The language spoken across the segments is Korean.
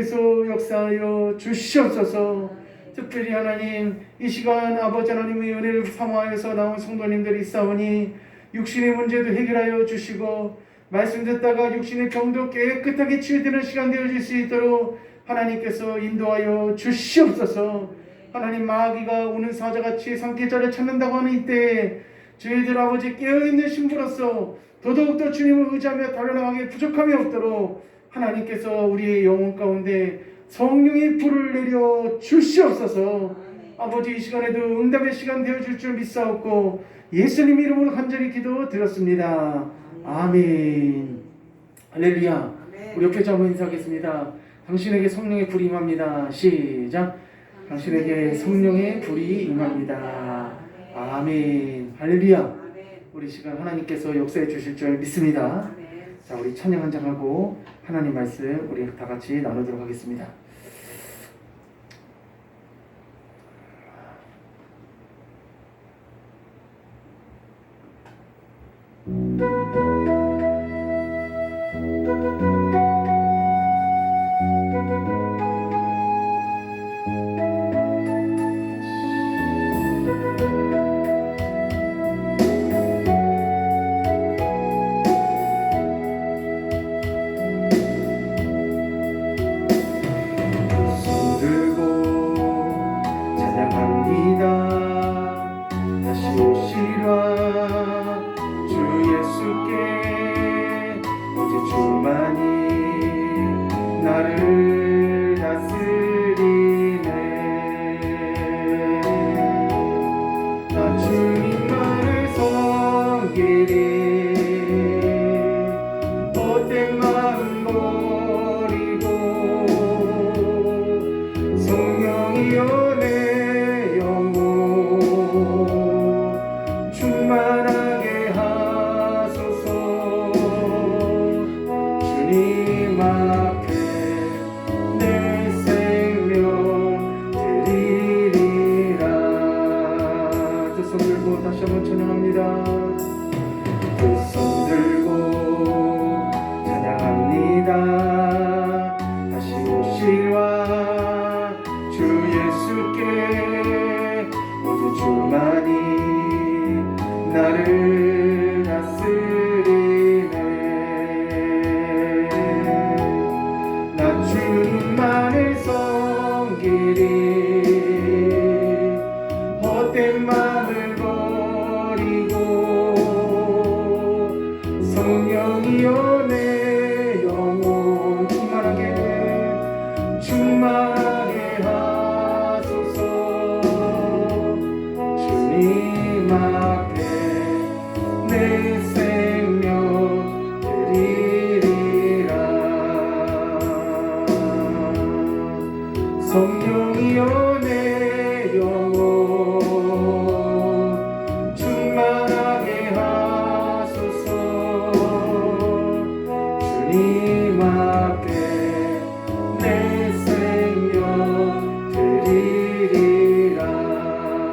그래서 역사하여 주시옵소서. 특별히 하나님, 이 시간 아버지 하나님의 은혜를 사모하여서 나온 성도님들이 있사오니 육신의 문제도 해결하여 주시고, 말씀 듣다가 육신의 병도 깨끗하게 치유되는 시간 되어질 수 있도록 하나님께서 인도하여 주시옵소서. 하나님, 마귀가 오는 사자같이 상태자를 찾는다고 하는 이때에 저희들 아버지 깨어있는 신부로서 더더욱더 주님을 의지하며 달려나가게 부족함이 없도록 하나님께서 우리의 영혼 가운데 성령의 불을 내려 주시옵소서. 아버지, 이 시간에도 응답의 시간 되어줄 줄 믿사옵고 예수님 이름으로 간절히 기도드렸습니다. 아멘. 할렐루야. 우리 옆에 자 한번 인사하겠습니다. 당신에게 성령의 불이 임합니다. 시작. 당신에게 성령의 불이 임합니다. 아멘. 할렐루야. 우리 시간 하나님께서 역사해 주실 줄 믿습니다. 자, 우리 찬양 한 장 하고 하나님 말씀 우리 다 같이 나누도록 하겠습니다. 나를 다스리네. 나 주님만을 섬기리. 헛된 마음 버리고 성령이여 내 영혼 충만하게 하소서. 주님 앞에 내 생명 드리리라. 두 손 들고 다시 한번 찬양합니다. 두 손 들고 찬양합니다. 다시 오시와 주 예수께 모든 주만이 나를 다스리네. 나 주님만을 섬기리. 헛된 마음을 버리고 성령이여 내 영혼 충만하게 하소서. 주님 앞에 내 생명 드리리라. 성령이여 내 영혼 충만하게 하소서. 주님 앞에 내 생명 드리리라.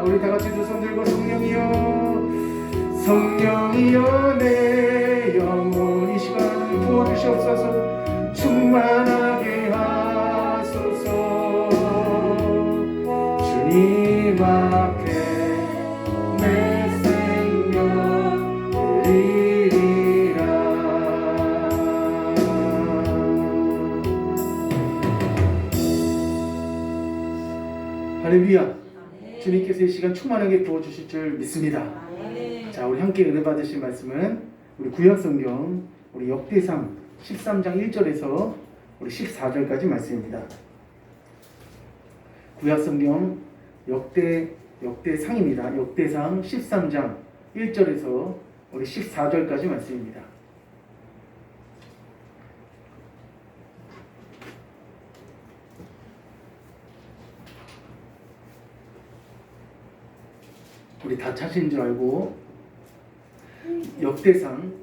우리 다같이 두 손 들고 성령이여 내 영혼 이 시간 부어주시옵소서. 충만하게 하소서. 주님 앞에 내 생명 드리리라. 할렐루야. 주님께서 이 시간 충만하게 부어주실 줄 믿습니다. 자, 우리 함께 은혜 받으실 말씀은 우리 구약성경 우리 역대상 13장 1절에서 우리 14절까지 말씀입니다. 구약성경 역대상입니다. 역대상 13장 1절에서 우리 14절까지 말씀입니다. 우리 다 찾으신 줄 알고 역대상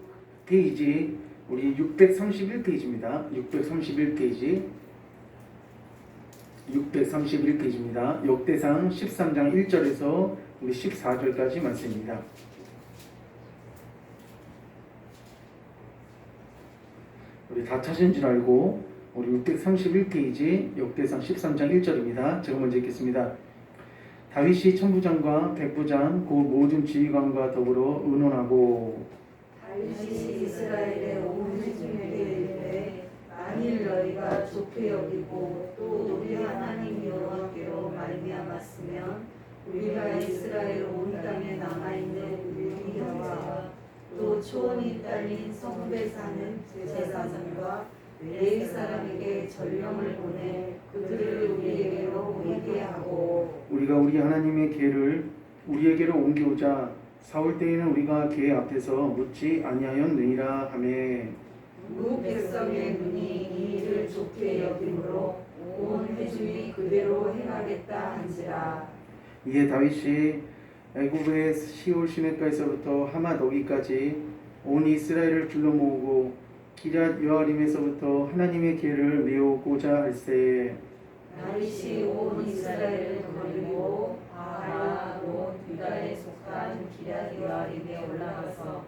페이지 우리 631페이지입니다. 631페이지입니다. 역대상 13장 1절에서 우리 14절까지 말씀입니다. 우리 다 찾은 줄 알고 우리 631페이지 역대상 13장 1절입니다. 제가 먼저 읽겠습니다. 다윗이 천부장과 백부장 곧 모든 지휘관과 더불어 의논하고 다윗이 이스라엘의 온 회중에게 이르되 만일 너희가 좋게 여기고 또 우리 하나님 여호와께로 말미암았으면 우리가 이스라엘 온 땅에 남아있는 우리 형제와 또 초원이 딸린 성읍에 사는 제사장과 레위 사람에게 전령을 보내 그들을 우리에게로 오게 하고 우리가 우리 하나님의 궤를 우리에게로 옮겨오자 사울 때에는 우리가 궤 앞에서 묻지 아니하였느니라 하매 무 백성의 눈이 이 일을 좋게 여김으로 온 회중이 그대로 행하겠다 한지라. 이에 다윗이 애굽의 시올 시내가에서부터 하맛 어기까지 온 이스라엘을 불러 모으고 기럇 여아림에서부터 하나님의 궤를 메우고자 할세 다윗이 온 이스라엘을 거느리고 바알과 온 유다에 속한 기럇 여아림에 올라가서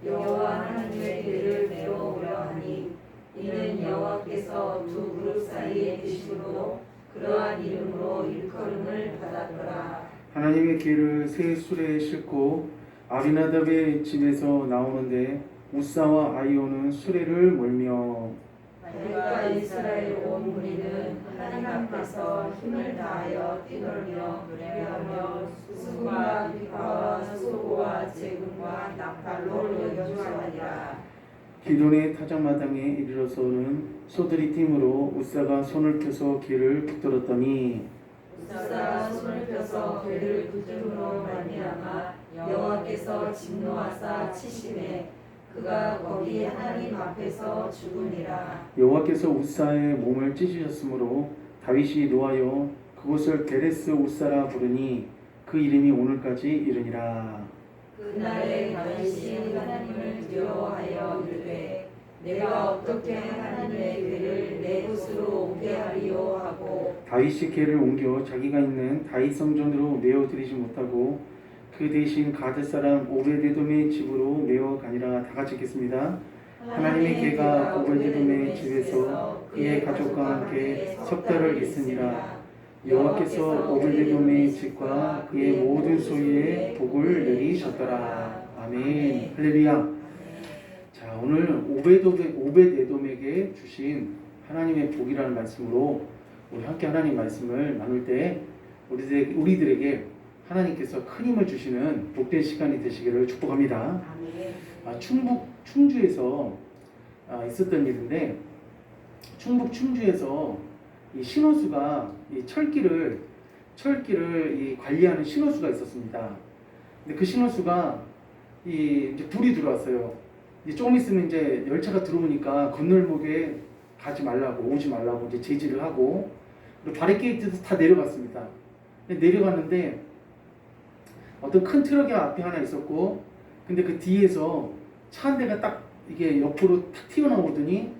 여호와 하나님의 궤를 메워오려 하니 이는 여호와께서 두 그룹 사이에 계심으로 그러한 이름으로 일컬음을 받았더라. 하나님의 궤를 새 수레에 싣고 아비나답의 집에서 나오는데 우사와 아이오는 수레를 몰며 다윗과 이스라엘 온 무리는 하나님 앞에서 힘을 다하여 뛰놀며 노래하며 수금과 비파와 소고와 제금과 나팔로 연주하니라. 기돈의 타작마당에 이르러서는 소들이 팀으로 우사가 손을 펴서 궤를 붙들었더니 우사가 손을 펴서 궤를 붙들므로 말미암아 여호와께서 진노하사 치심에 그가 거기 하나님 앞에서 죽으니라. 여호와께서 우사의 몸을 찢으셨으므로 다윗이 노하여 그곳을 게레스 우사라 부르니 그 이름이 오늘까지 이르니라. 그날에 다윗이 하나님을 두려워하여 이르되 내가 어떻게 하나님의 궤를 내 곳으로 오게 하리요 하고 다윗이 궤를 옮겨 자기가 있는 다윗 성전으로 메어 들이지 못하고 그 대신 가드 사람 오베데돔의 집으로 메어 가니라. 다 같이 읽겠습니다. 하나님의 궤가 오베데돔의 집에서 그의 가족과 함께 석 달을 있으니라. 여호와께서 오베데돔의 집과 그의 모든 소유에 복을 내리셨더라. 아멘. 할렐루야. 자, 오늘 오벳에돔에게 주신 하나님의 복이라는 말씀으로 우리 함께 하나님 말씀을 나눌 때 우리들에게 하나님께서 큰 힘을 주시는 복된 시간이 되시기를 축복합니다. 충주에서 있었던 일인데 충북 충주에서 이 신호수가 이 철길을 이 관리하는 신호수가 있었습니다. 근데 그 신호수가 이제 불이 들어왔어요. 이제 조금 있으면 이제 열차가 들어오니까 건널목에 가지 말라고 오지 말라고 이제 제지를 하고 그리고 바리케이트도 다 내려갔습니다. 내려갔는데 어떤 큰 트럭이 앞에 하나 있었고 근데 그 뒤에서 차 한 대가 딱 이게 옆으로 탁 튀어나오더니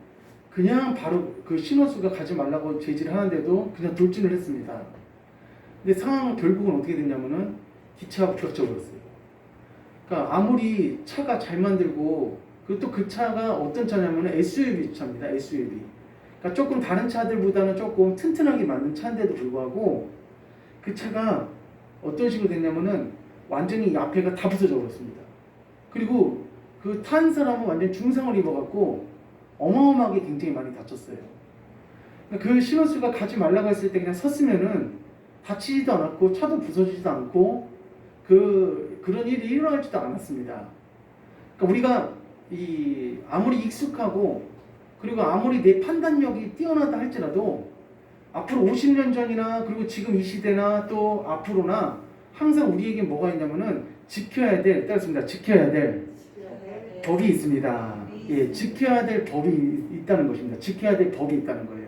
그냥 바로 그 신호수가 가지 말라고 제지를 하는데도 그냥 돌진을 했습니다. 근데 상황은 결국은 어떻게 됐냐면은 기차가 겹쳐버렸어요. 그러니까 아무리 차가 잘 만들고 그리고 또 그 차가 어떤 차냐면 SUV 차입니다. SUV. 그러니까 조금 다른 차들보다는 조금 튼튼하게 만든 차인데도 불구하고 그 차가 어떤 식으로 됐냐면은 완전히 앞에가 다 부서져 버렸습니다. 그리고 그 탄 사람은 완전 중상을 입어갖고 어마어마하게 굉장히 많이 다쳤어요. 그 신호수가 가지 말라고 했을 때 그냥 섰으면은 다치지도 않았고 차도 부서지지도 않고 그런 일이 일어나지도 않았습니다. 그러니까 우리가 아무리 익숙하고 그리고 아무리 내 판단력이 뛰어나다 할지라도 앞으로 50년 전이나 그리고 지금 이 시대나 또 앞으로나 항상 우리에게 뭐가 있냐면은 지켜야 될 법이 있습니다. 예, 지켜야 될 법이 있다는 것입니다. 지켜야 될 법이 있다는 거예요.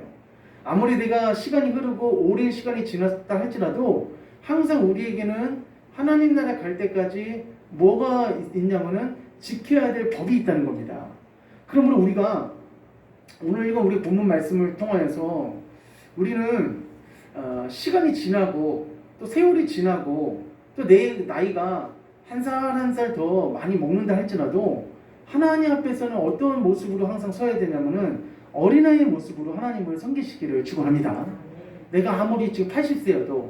아무리 내가 시간이 흐르고 오랜 시간이 지났다 할지라도 항상 우리에게는 하나님 나라 갈 때까지 뭐가 있냐면은 지켜야 될 법이 있다는 겁니다. 그러므로 우리가 오늘 읽은 우리 본문 말씀을 통하여서 우리는 시간이 지나고 또 세월이 지나고 또 내 나이가 한 살 한 살 더 많이 먹는다 할지라도 하나님 앞에서는 어떤 모습으로 항상 서야 되냐면은 어린아이의 모습으로 하나님을 섬기시기를 축원합니다. 내가 아무리 지금 80세여도,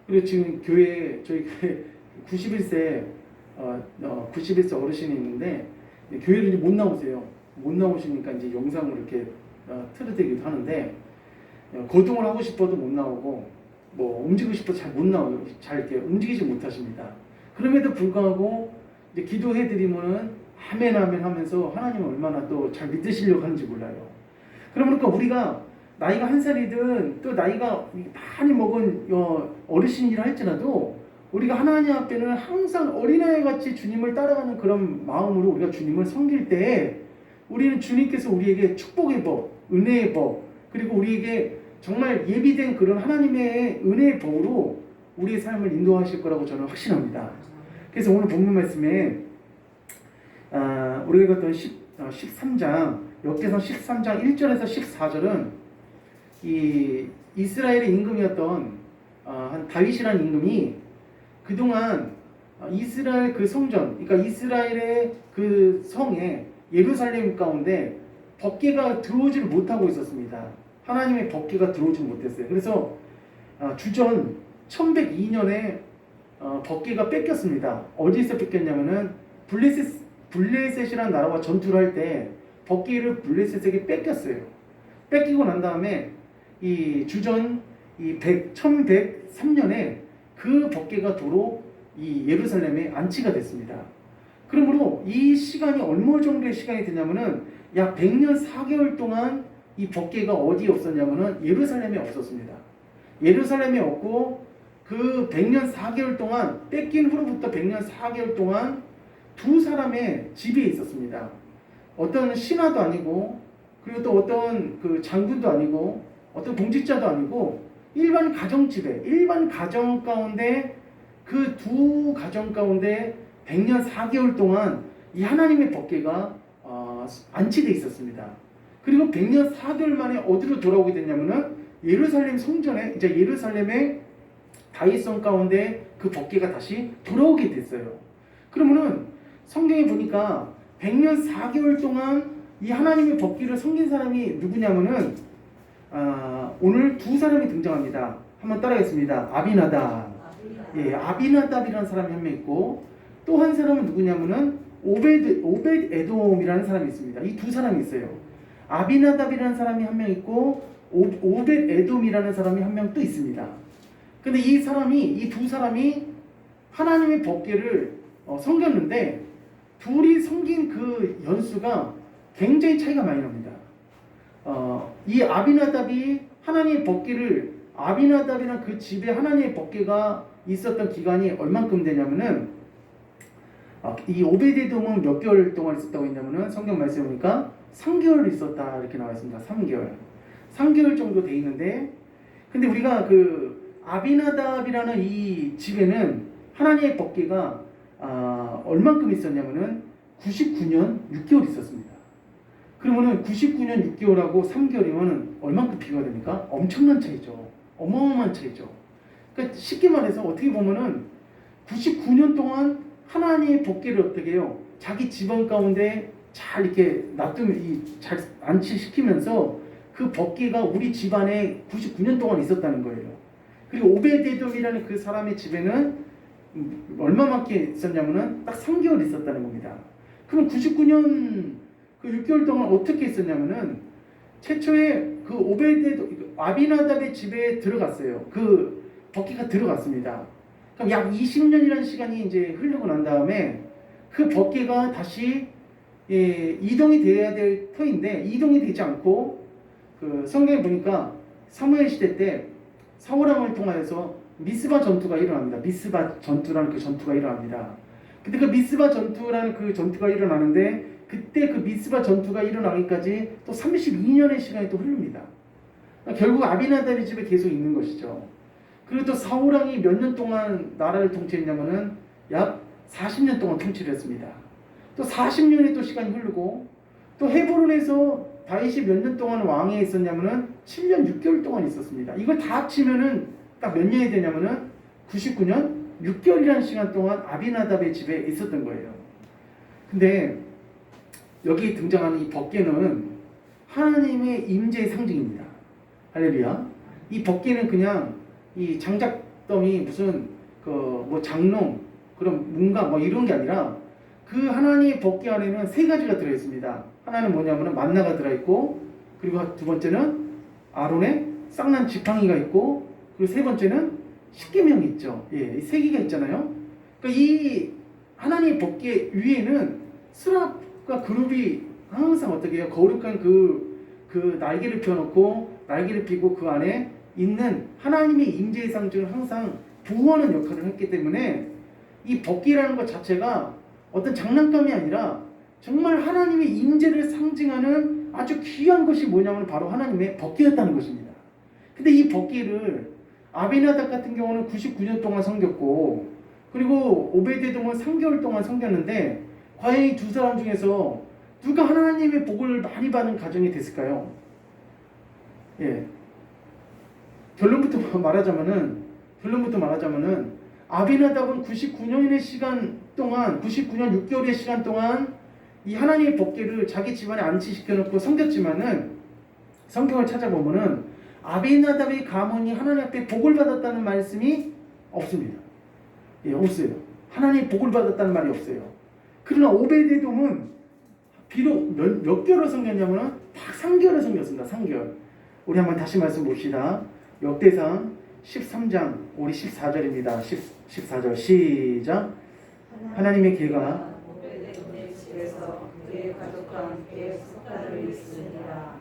그리고 지금 저희 교회 91세 91세 어르신이 있는데 교회를 이제 못 나오세요. 못 나오시니까 이제 영상으로 이렇게 틀어드리기도 하는데, 거동을 하고 싶어도 못 나오고, 뭐 움직이고 싶어도 잘 못 나와요. 잘 이렇게 움직이지 못하십니다. 그럼에도 불구하고 이제 기도해드리면은 아멘 아멘 하면서 하나님을 얼마나 또 잘 믿으시려고 하는지 몰라요. 그러니까 우리가 나이가 1살이든 또 나이가 많이 먹은 어르신이라 할지라도 우리가 하나님 앞에는 항상 어린아이 같이 주님을 따라가는 그런 마음으로 우리가 주님을 섬길 때 우리는 주님께서 우리에게 축복의 법, 은혜의 법, 그리고 우리에게 정말 예비된 그런 하나님의 은혜의 법으로 우리의 삶을 인도하실 거라고 저는 확신합니다. 그래서 오늘 본문 말씀에 우리가 읽었던 13장, 역대상 13장 1절에서 14절은 이 이스라엘의 임금이었던 한 다윗이라는 임금이 그동안 이스라엘 그 성전, 그러니까 이스라엘의 그 성에 예루살렘 가운데 법궤가 들어오지를 못하고 있었습니다. 하나님의 법궤가 들어오지 못했어요. 그래서 주전 1102년에 법궤가 뺏겼습니다. 어디서 뺏겼냐면은 블레셋이라는 나라와 전투를 할 때 법궤를 블레셋에게 뺏겼어요. 뺏기고 난 다음에 이 주전 1103년에 그 법궤가 도로 이 예루살렘에 안치가 됐습니다. 그러므로 이 시간이 얼마 정도의 시간이 되냐면은 약 100년 4개월 동안 이 법궤가 어디에 없었냐면은 예루살렘에 없었습니다. 예루살렘에 없고 그 100년 4개월 동안 뺏긴 후로부터 100년 4개월 동안 두 사람의 집에 있었습니다. 어떤 신하도 아니고, 그리고 또 어떤 그 장군도 아니고, 어떤 공직자도 아니고, 일반 가정집에, 일반 가정 가운데 그 두 가정 가운데 100년 4개월 동안 이 하나님의 법궤가 안치되어 있었습니다. 그리고 100년 4개월 만에 어디로 돌아오게 됐냐면은 예루살렘 성전에, 이제 예루살렘의 다윗성 가운데 그 법궤가 다시 돌아오게 됐어요. 그러면은 성경에 보니까 100년 4개월 동안 이 하나님의 법궤를 섬긴 사람이 누구냐면은 오늘 두 사람이 등장합니다. 한번 따라하겠습니다. 예, 아비나답이라는 사람이 한 명 있고, 또 한 사람은 누구냐면은 오벳 에돔이라는 사람이 있습니다. 이 두 사람이 있어요. 아비나답이라는 사람이 한 명 있고, 오벳 에돔이라는 사람이 한 명 또 있습니다. 근데 이 두 사람이 하나님의 법궤를 섬겼는데 둘이 섬긴 그 연수가 굉장히 차이가 많이 납니다. 이 아비나답이 하나님의 법궤를, 아비나답이란 그 집에 하나님의 법궤가 있었던 기간이 얼만큼 되냐면은 이 오베데돔은 몇 개월 동안 있었다고 했냐면은 성경 말씀에 보니까 3개월 있었다 이렇게 나와 있습니다. 3개월 정도 돼 있는데, 근데 우리가 그 아비나답이라는 이 집에는 하나님의 법궤가 얼만큼 있었냐면은 99년 6개월 있었습니다. 그러면은 99년 6개월하고 3개월이면은 얼만큼 비교가 됩니까? 엄청난 차이죠. 어마어마한 차이죠. 그러니까 쉽게 말해서 어떻게 보면은 99년 동안 하나님의 법궤를 어떻게 해요? 자기 집안 가운데 잘 이렇게 잘 안치시키면서 그 법궤가 우리 집안에 99년 동안 있었다는 거예요. 그리고 오베데돔이라는 그 사람의 집에는 얼마만큼 있었냐면은 딱 3개월 있었다는 겁니다. 그럼 99년 그 6개월 동안 어떻게 있었냐면은 최초에 그 아비나답의 집에 들어갔어요. 그 법궤가 들어갔습니다. 그럼 약 20년이라는 시간이 이제 흐르고 난 다음에 그 법궤가 다시 이동이 돼야 될 터인데 이동이 되지 않고, 그 성경에 보니까 사무엘 시대 때 사울왕을 통하여서 미스바 전투가 일어납니다. 미스바 전투라는 그 전투가 일어납니다. 근데 그 미스바 전투라는 그 전투가 일어나는데 그때 그 미스바 전투가 일어나기까지 또 32년의 시간이 또 흐릅니다. 결국 아비나답의 집에 계속 있는 것이죠. 그리고 또 사울왕이 몇 년 동안 나라를 통치했냐면은 약 40년 동안 통치를 했습니다. 또 40년의 또 시간이 흐르고, 또 헤브론에서 다윗이 몇 년 동안 왕에 있었냐면은 7년 6개월 동안 있었습니다. 이걸 다 합치면은 딱 몇 년이 되냐면은 99년 6개월이라는 시간 동안 아비나답의 집에 있었던 거예요. 근데 여기 등장하는 이 법궤는 하나님의 임재의 상징입니다. 할렐루야. 이 법궤는 그냥 이 장작더미 무슨 그 뭐 장롱 그런 문가 뭐 이런 게 아니라 그 하나님의 법궤 안에는 세 가지가 들어 있습니다. 하나는 뭐냐면은 만나가 들어 있고, 그리고 두 번째는 아론의 쌍난 지팡이가 있고, 그리고 세 번째는 십계명이 있죠. 예, 이 세 개가 있잖아요. 그러니까 이 하나님의 법궤 위에는 스랍과 그룹이 항상 어떻게 해요? 거룩한 그 날개를 펴놓고 날개를 피고 그 안에 있는 하나님의 임재의 상징을 항상 보호하는 역할을 했기 때문에 이 법궤라는 것 자체가 어떤 장난감이 아니라 정말 하나님의 임재를 상징하는 아주 귀한 것이 뭐냐면 바로 하나님의 법궤였다는 것입니다. 근데 이 법궤를 아비나답 같은 경우는 99년 동안 섬겼고, 그리고 오베데돔은 3개월 동안 섬겼는데, 과연 이 두 사람 중에서 누가 하나님의 복을 많이 받는 가정이 됐을까요? 예. 결론부터 말하자면은 아비나답은 99년의 시간 동안, 99년 6개월의 시간 동안 이 하나님의 법궤를 자기 집안에 안치시켜 놓고 섬겼지만은, 성경을 찾아보면은 아비나답의 가문이 하나님 앞에 복을 받았다는 말씀이 없습니다. 예, 없어요. 하나님의 복을 받았다는 말이 없어요. 그러나 오베데돔은 비록 몇 개월을 섬겼냐면은 딱 3개월을 섬겼습니다. 3개월. 우리 한번 다시 말씀 봅시다. 역대상 13장 우리 14절입니다. 14절 시작. 하나님의 계가 오베데돔의 집에서 그의 가족과 함께 석 달을 있으니라.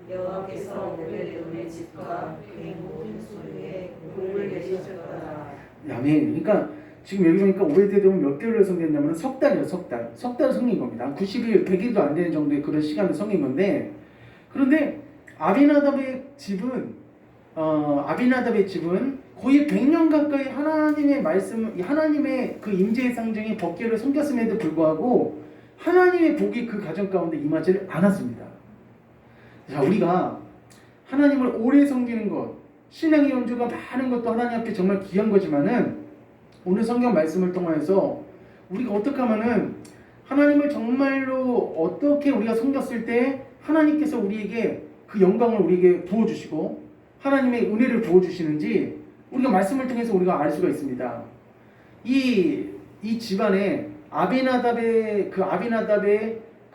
여호와께서 오베데돔의 집과 그의 모든 소유에 복을 내리셨더라. 아멘. 그러니까 지금 여기 보니까 오베데돔은 몇 개월을 섬겼냐면 석 달이요. 석 달을 섬긴 겁니다. 90일, 100일도 안 되는 정도의 그런 시간을 섬긴 건데, 그런데 아비나답의 집은 거의 100년 가까이 하나님의 말씀, 하나님의 그 임재의 상징이 법궤를 섬겼음에도 불구하고 하나님의 복이 그 가정 가운데 임하지를 않았습니다. 자, 우리가 하나님을 오래 섬기는 것, 신앙의 연주가 많은 것도 하나님 앞에 정말 귀한 거지만은, 오늘 성경 말씀을 통해서 우리가 어떻게 하면은 하나님을 정말로 어떻게 우리가 섬겼을 때 하나님께서 우리에게 그 영광을 우리에게 부어주시고 하나님의 은혜를 부어주시는지 우리가 말씀을 통해서 우리가 알 수가 있습니다. 이 집안에 아비나답의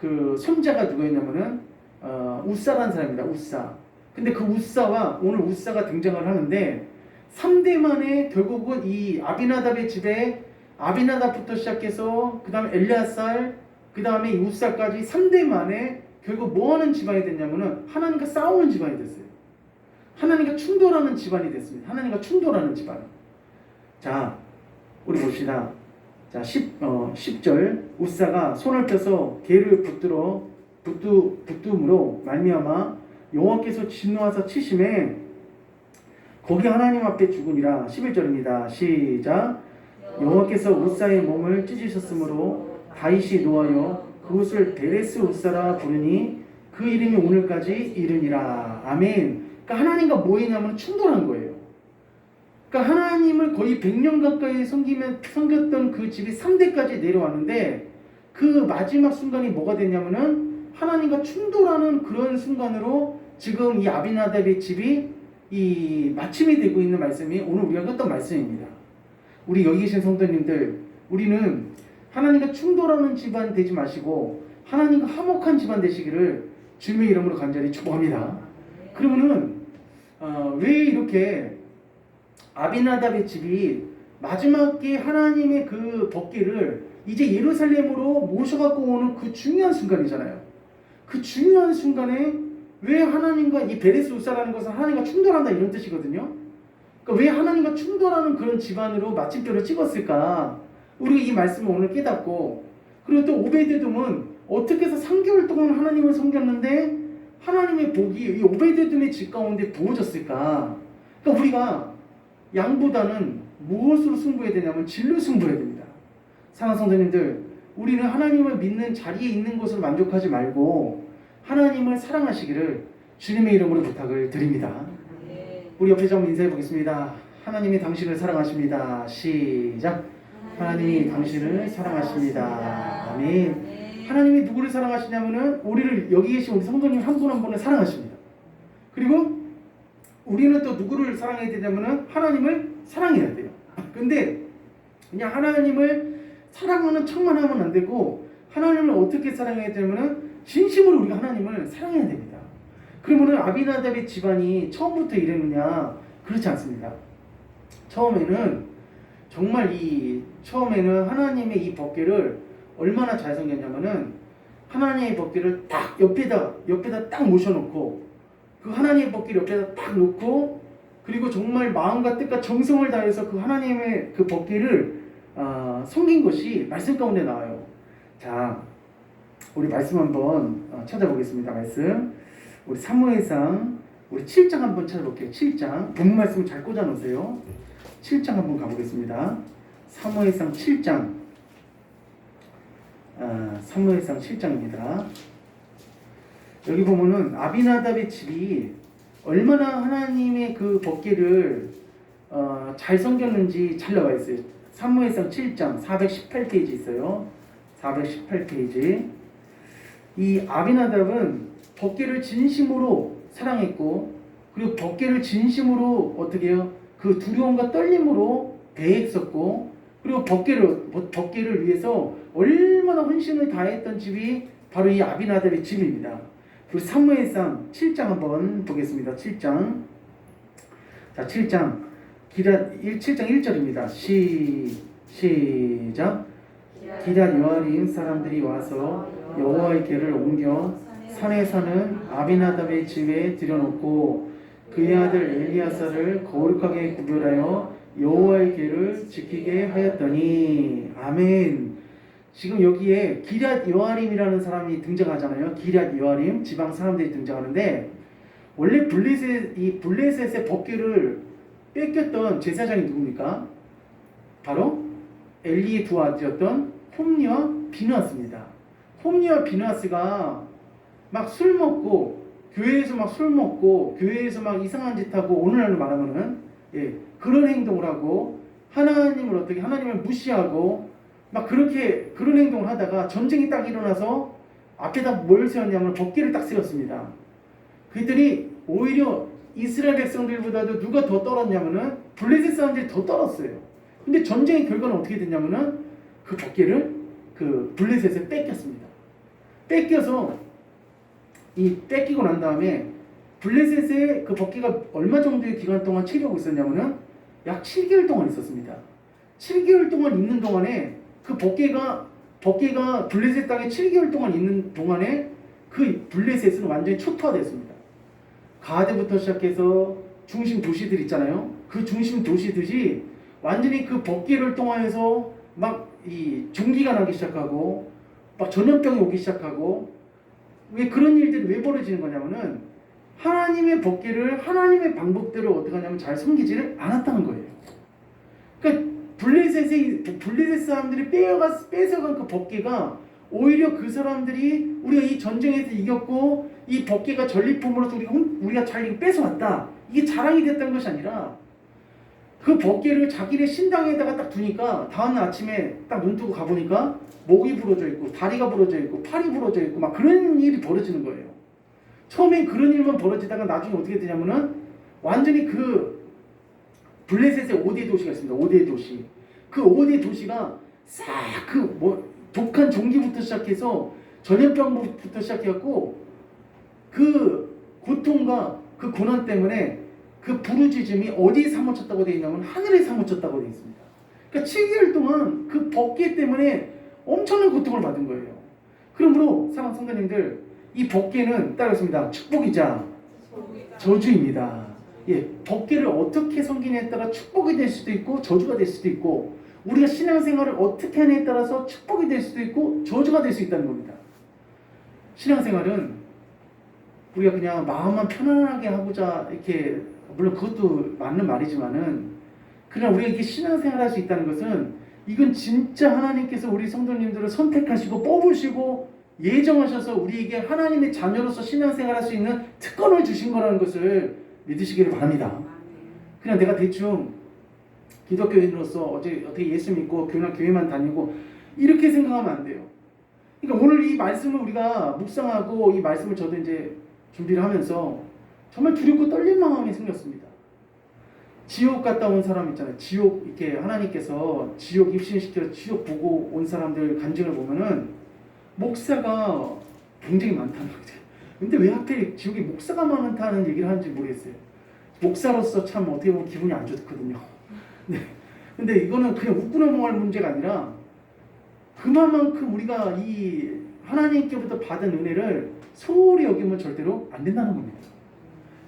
그 손자가 누구였냐면은 우사라는 사람입니다. 우사. 근데 그 우사와 오늘 우사가 등장을 하는데 3대 만에 결국은 이 아비나답의 집에 아비나답부터 시작해서 그 다음에 엘리아살, 그 다음에 이 우사까지 3대 만에 결국 뭐하는 집안이 됐냐면은 하나님과 싸우는 집안이 됐어요. 하나님과 충돌하는 집안이 됐습니다. 하나님과 충돌하는 집안. 자, 우리 봅시다. 자, 10절. 우사가 손을 펴서 개를 붙듦으로 말미암아 여호와께서 진노하사 치심에 거기 하나님 앞에 죽으니라. 11절입니다. 시작. 여호와께서 우사의 몸을 찢으셨으므로 다윗이 노하여 그곳을 베레스 우사라 부르니 그 이름이 오늘까지 이르니라. 아멘. 그러니까 하나님과 뭐했냐면 충돌한 거예요. 그러니까 하나님을 거의 100년 가까이 섬겼던 그 집이 3대까지 내려왔는데, 그 마지막 순간이 뭐가 됐냐면은 하나님과 충돌하는 그런 순간으로 지금 이 아비나답의 집이 이 마침이 되고 있는 말씀이 오늘 우리가 했던 말씀입니다. 우리 여기 계신 성도님들, 우리는 하나님과 충돌하는 집안 되지 마시고 하나님과 화목한 집안 되시기를 주님의 이름으로 간절히 축복합니다. 그러면은 왜 이렇게 아비나답의 집이 마지막에 하나님의 그 법궤를 이제 예루살렘으로 모셔갖고 오는 그 중요한 순간이잖아요. 그 중요한 순간에 왜 하나님과 이 베레스 우사라는 것은 하나님과 충돌한다 이런 뜻이거든요. 그러니까 왜 하나님과 충돌하는 그런 집안으로 마침표를 찍었을까? 우리가 이 말씀을 오늘 깨닫고, 그리고 또 오베데돔은 어떻게 해서 3개월 동안 하나님을 섬겼는데 하나님의 복이 이 오베데돔의 집 가운데 부어졌을까? 그러니까 우리가 양보다는 무엇으로 승부해야 되냐면 진로 승부해야 됩니다. 사랑하는 성도님들, 우리는 하나님을 믿는 자리에 있는 것으로 만족하지 말고 하나님을 사랑하시기를 주님의 이름으로 부탁을 드립니다. 우리 옆에 좀 인사해 보겠습니다. 하나님이 당신을 사랑하십니다. 시작. 하나님이 당신을 사랑하십니다. 아멘. 하나님이 누구를 사랑하시냐면은 우리를 여기 계신 우리 성도님 한 분 한 분을 사랑하십니다. 그리고 우리는 또 누구를 사랑해야 되냐면은 하나님을 사랑해야 돼요. 근데 그냥 하나님을 사랑하는 척만 하면 안 되고 하나님을 어떻게 사랑해야 되냐면은 진심으로 우리가 하나님을 사랑해야 됩니다. 그러면은 아비나답의 집안이 처음부터 이랬느냐? 그렇지 않습니다. 처음에는 처음에는 하나님의 이 법궤를 얼마나 잘 섬겼냐면은 하나님의 법궤를 딱 옆에다 딱 모셔놓고 그 하나님의 법궤를 옆에다 딱 놓고 그리고 정말 마음과 뜻과 정성을 다해서 그 하나님의 그 법궤를 섬긴 것이 말씀 가운데 나와요. 자, 우리 말씀 한번 찾아보겠습니다. 말씀 우리 사무엘상 우리 7장 한번 찾아볼게요. 7장 본문 말씀 잘 꽂아 놓으세요. 7장 한번 가보겠습니다. 사무엘상 7장 사무엘상 7장입니다. 여기 보면은 아비나답의 집이 얼마나 하나님의 그 법궤를 잘 섬겼는지 잘 나와 있어요. 사무엘상 7장 418페이지 있어요. 418페이지. 이 아비나답은 법궤를 진심으로 사랑했고 그리고 법궤를 진심으로 어떻게 해요? 그 두려움과 떨림으로 대했었고 그리고 법궤를 위해서 얼마나 헌신을 다했던 집이 바로 이 아비나답의 집입니다. 우리 사무엘상 7장 한번 보겠습니다. 7장. 자, 7장 7장 1절입니다. 시작. 기럇 여아림 사람들이 와서 여호와의 궤를 옮겨 산에 사는 아비나답의 집에 들여놓고 그의 아들 엘리야사를 거룩하게 구별하여 여호와의 궤를 지키게 하였더니 아멘. 지금 여기에 기럇 여아림이라는 사람이 등장하잖아요. 기럇 여아림 지방 사람들이 등장하는데 원래 블레셋의 법궤를 뺏겼던 제사장이 누굽니까? 바로 엘리의 두 아들이었던 홈리와 비느하스입니다. 홈리와 비느하스가 막 술 먹고 교회에서 막 이상한 짓 하고 오늘날로 말하면은 그런 행동을 하고 하나님을 무시하고 막 그렇게 그런 행동을 하다가 전쟁이 딱 일어나서 앞에다 뭘 세웠냐면 법궤를 딱 세웠습니다. 그랬더니 오히려 이스라엘 백성들보다도 누가 더 떨었냐면은 블레셋 사람들이 더 떨었어요. 근데 전쟁의 결과는 어떻게 됐냐면은 그 법궤를 그 블레셋에 뺏겼습니다. 뺏기고 난 다음에 블레셋에 그 법궤가 얼마 정도의 기간 동안 체류하고 있었냐면은 약 7개월 동안 있었습니다. 7개월 동안 있는 동안에 그 법궤가 블레셋 땅에 7개월 동안 있는 동안에 그 블레셋은 완전히 초토화됐습니다. 가드부터 시작해서 중심 도시들 있잖아요. 그 중심 도시들이 완전히 그 법궤를 통하여서 막 이 종기가 나기 시작하고 막 전염병이 오기 시작하고 왜 그런 일들이 왜 벌어지는 거냐면은 하나님의 법궤를 하나님의 방법대로 어떻게 하냐면 잘 섬기지를 않았다는 거예요. 그러니까 블레셋 사람들이 뺏어간 그 법궤가 오히려 그 사람들이 우리가 이 전쟁에서 이겼고 이 법궤가 전리품으로서 우리가 잘 뺏어왔다. 이게 자랑이 됐다는 것이 아니라 그 법궤를 자기네 신당에다가 딱 두니까 다음날 아침에 딱 눈 뜨고 가보니까 목이 부러져 있고 다리가 부러져 있고 팔이 부러져 있고 막 그런 일이 벌어지는 거예요. 처음엔 그런 일만 벌어지다가 나중에 어떻게 되냐면은 완전히 그 블레셋의 5대 도시가 있습니다. 5대 도시. 그 5대 도시가 싹 독한 종기부터 시작해서 전염병부터 시작해갖고 그 고통과 그 고난 때문에 그 부르짖음이 어디에 사무쳤다고 되어 있냐면 하늘에 사무쳤다고 되어 있습니다. 그러니까 7개월 동안 그 법궤 때문에 엄청난 고통을 받은 거예요. 그러므로 사랑하는 성도님들, 이 법궤는 따라했습니다. 축복이자 저주입니다. 법궤를 어떻게 섬기냐에 따라 축복이 될 수도 있고 저주가 될 수도 있고 우리가 신앙생활을 어떻게 하냐에 따라서 축복이 될 수도 있고 저주가 될 수 있다는 겁니다. 신앙생활은 우리가 그냥 마음만 편안하게 하고자 이렇게 물론 그것도 맞는 말이지만은 그냥 우리가 이렇게 신앙생활 할 수 있다는 것은 이건 진짜 하나님께서 우리 성도님들을 선택하시고 뽑으시고 예정하셔서 우리에게 하나님의 자녀로서 신앙생활 할 수 있는 특권을 주신 거라는 것을 믿으시기를 바랍니다. 그냥 내가 대충 기독교인으로서 어떻게 예수 믿고 교회만 다니고 이렇게 생각하면 안 돼요. 그러니까 오늘 이 말씀을 우리가 묵상하고 이 말씀을 저도 이제 준비를 하면서 정말 두렵고 떨린 마음이 생겼습니다. 지옥 갔다 온 사람 있잖아요. 지옥 이렇게 하나님께서 지옥 입신시켜서 지옥 보고 온 사람들 간증을 보면은 목사가 굉장히 많다는 거죠. 근데 왜 하필 지옥에 목사가 많다는 얘기를 하는지 모르겠어요. 목사로서 참 어떻게 보면 기분이 안 좋거든요. 네. 근데 이거는 그냥 웃고 넘어갈 문제가 아니라 그만큼 우리가 이 하나님께부터 받은 은혜를 소홀히 여기면 절대로 안 된다는 겁니다.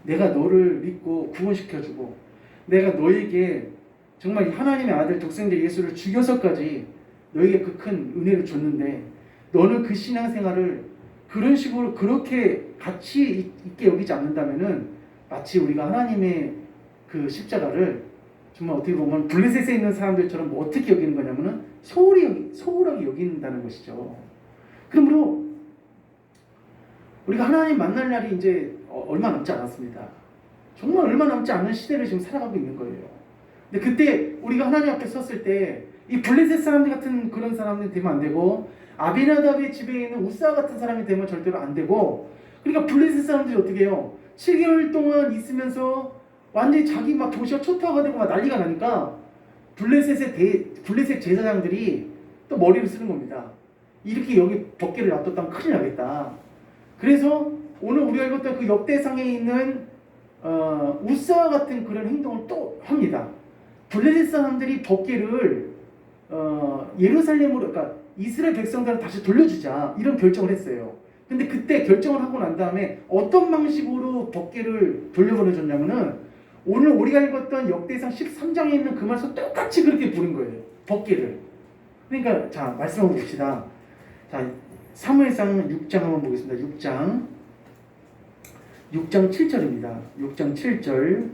내가 너를 믿고 구원시켜주고 내가 너에게 정말 하나님의 아들 독생자 예수를 죽여서까지 너에게 그 큰 은혜를 줬는데 너는 그 신앙생활을 그런 식으로 그렇게 가치 있게 여기지 않는다면은 마치 우리가 하나님의 그 십자가를 정말 어떻게 보면 블레셋에 있는 사람들처럼 뭐 어떻게 여기는 거냐면은 소홀하게 여긴다는 것이죠. 그러므로 우리가 하나님 만날 날이 이제 얼마 남지 않았습니다. 정말 얼마 남지 않은 시대를 지금 살아가고 있는 거예요. 근데 그때 우리가 하나님 앞에 섰을 때 이 블레셋 사람들 같은 그런 사람들이 되면 안 되고 아비나답의 집에 있는 우사 같은 사람이 되면 절대로 안 되고 그러니까 블레셋 사람들이 어떻게 해요? 7개월 동안 있으면서 완전히 자기 막 도시가 초토화가 되고 막 난리가 나니까 블레셋 제사장들이 또 머리를 쓰는 겁니다. 이렇게 여기 법궤를 놔뒀다면 큰일 나겠다. 그래서 오늘 우리가 읽었던 그 역대상에 있는 우사와 같은 그런 행동을 또 합니다. 블레셋 사람들이 법궤를 예루살렘으로 그러니까 이스라엘 백성들을 다시 돌려주자 이런 결정을 했어요. 근데 그때 결정을 하고 난 다음에 어떤 방식으로 법궤를 돌려보내줬냐면은 오늘 우리가 읽었던 역대상 13장에 있는 그 말씀 똑같이 그렇게 부른 거예요. 법궤를. 그러니까 자 말씀을 봅시다. 자 사무엘상 6장 한번 보겠습니다. 6장 7절입니다. 6장 7절.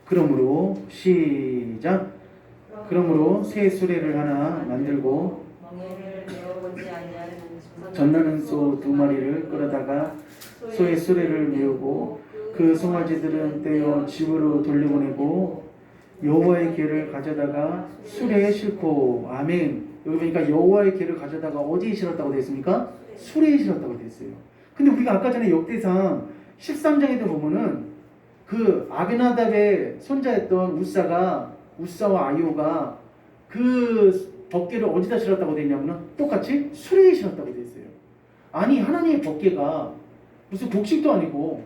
그러므로 시작. 그러므로 새 수레를 하나 만들고 멍에를 메어보지 아니하는 전나는 소 2마리를 끌어다가 소의 수레를 메우고 그 송아지들은 떼어 집으로 돌려보내고 여호와의 궤를 가져다가 수레에 싣고 아멘. 여기 보니까 여호와의 궤를 가져다가 어디에 실었다고 되어 있습니까? 수레에 실었다고 되어 있어요. 근데 우리가 아까 전에 역대상 13장에도 보면은 그 아비나답의 손자였던 우사와 아이오가 그 법궤를 어디다 실었다고 되어 있냐면은 똑같이 수레에 실었다고 되어 있어요. 아니 하나님의 법궤가 무슨 복식도 아니고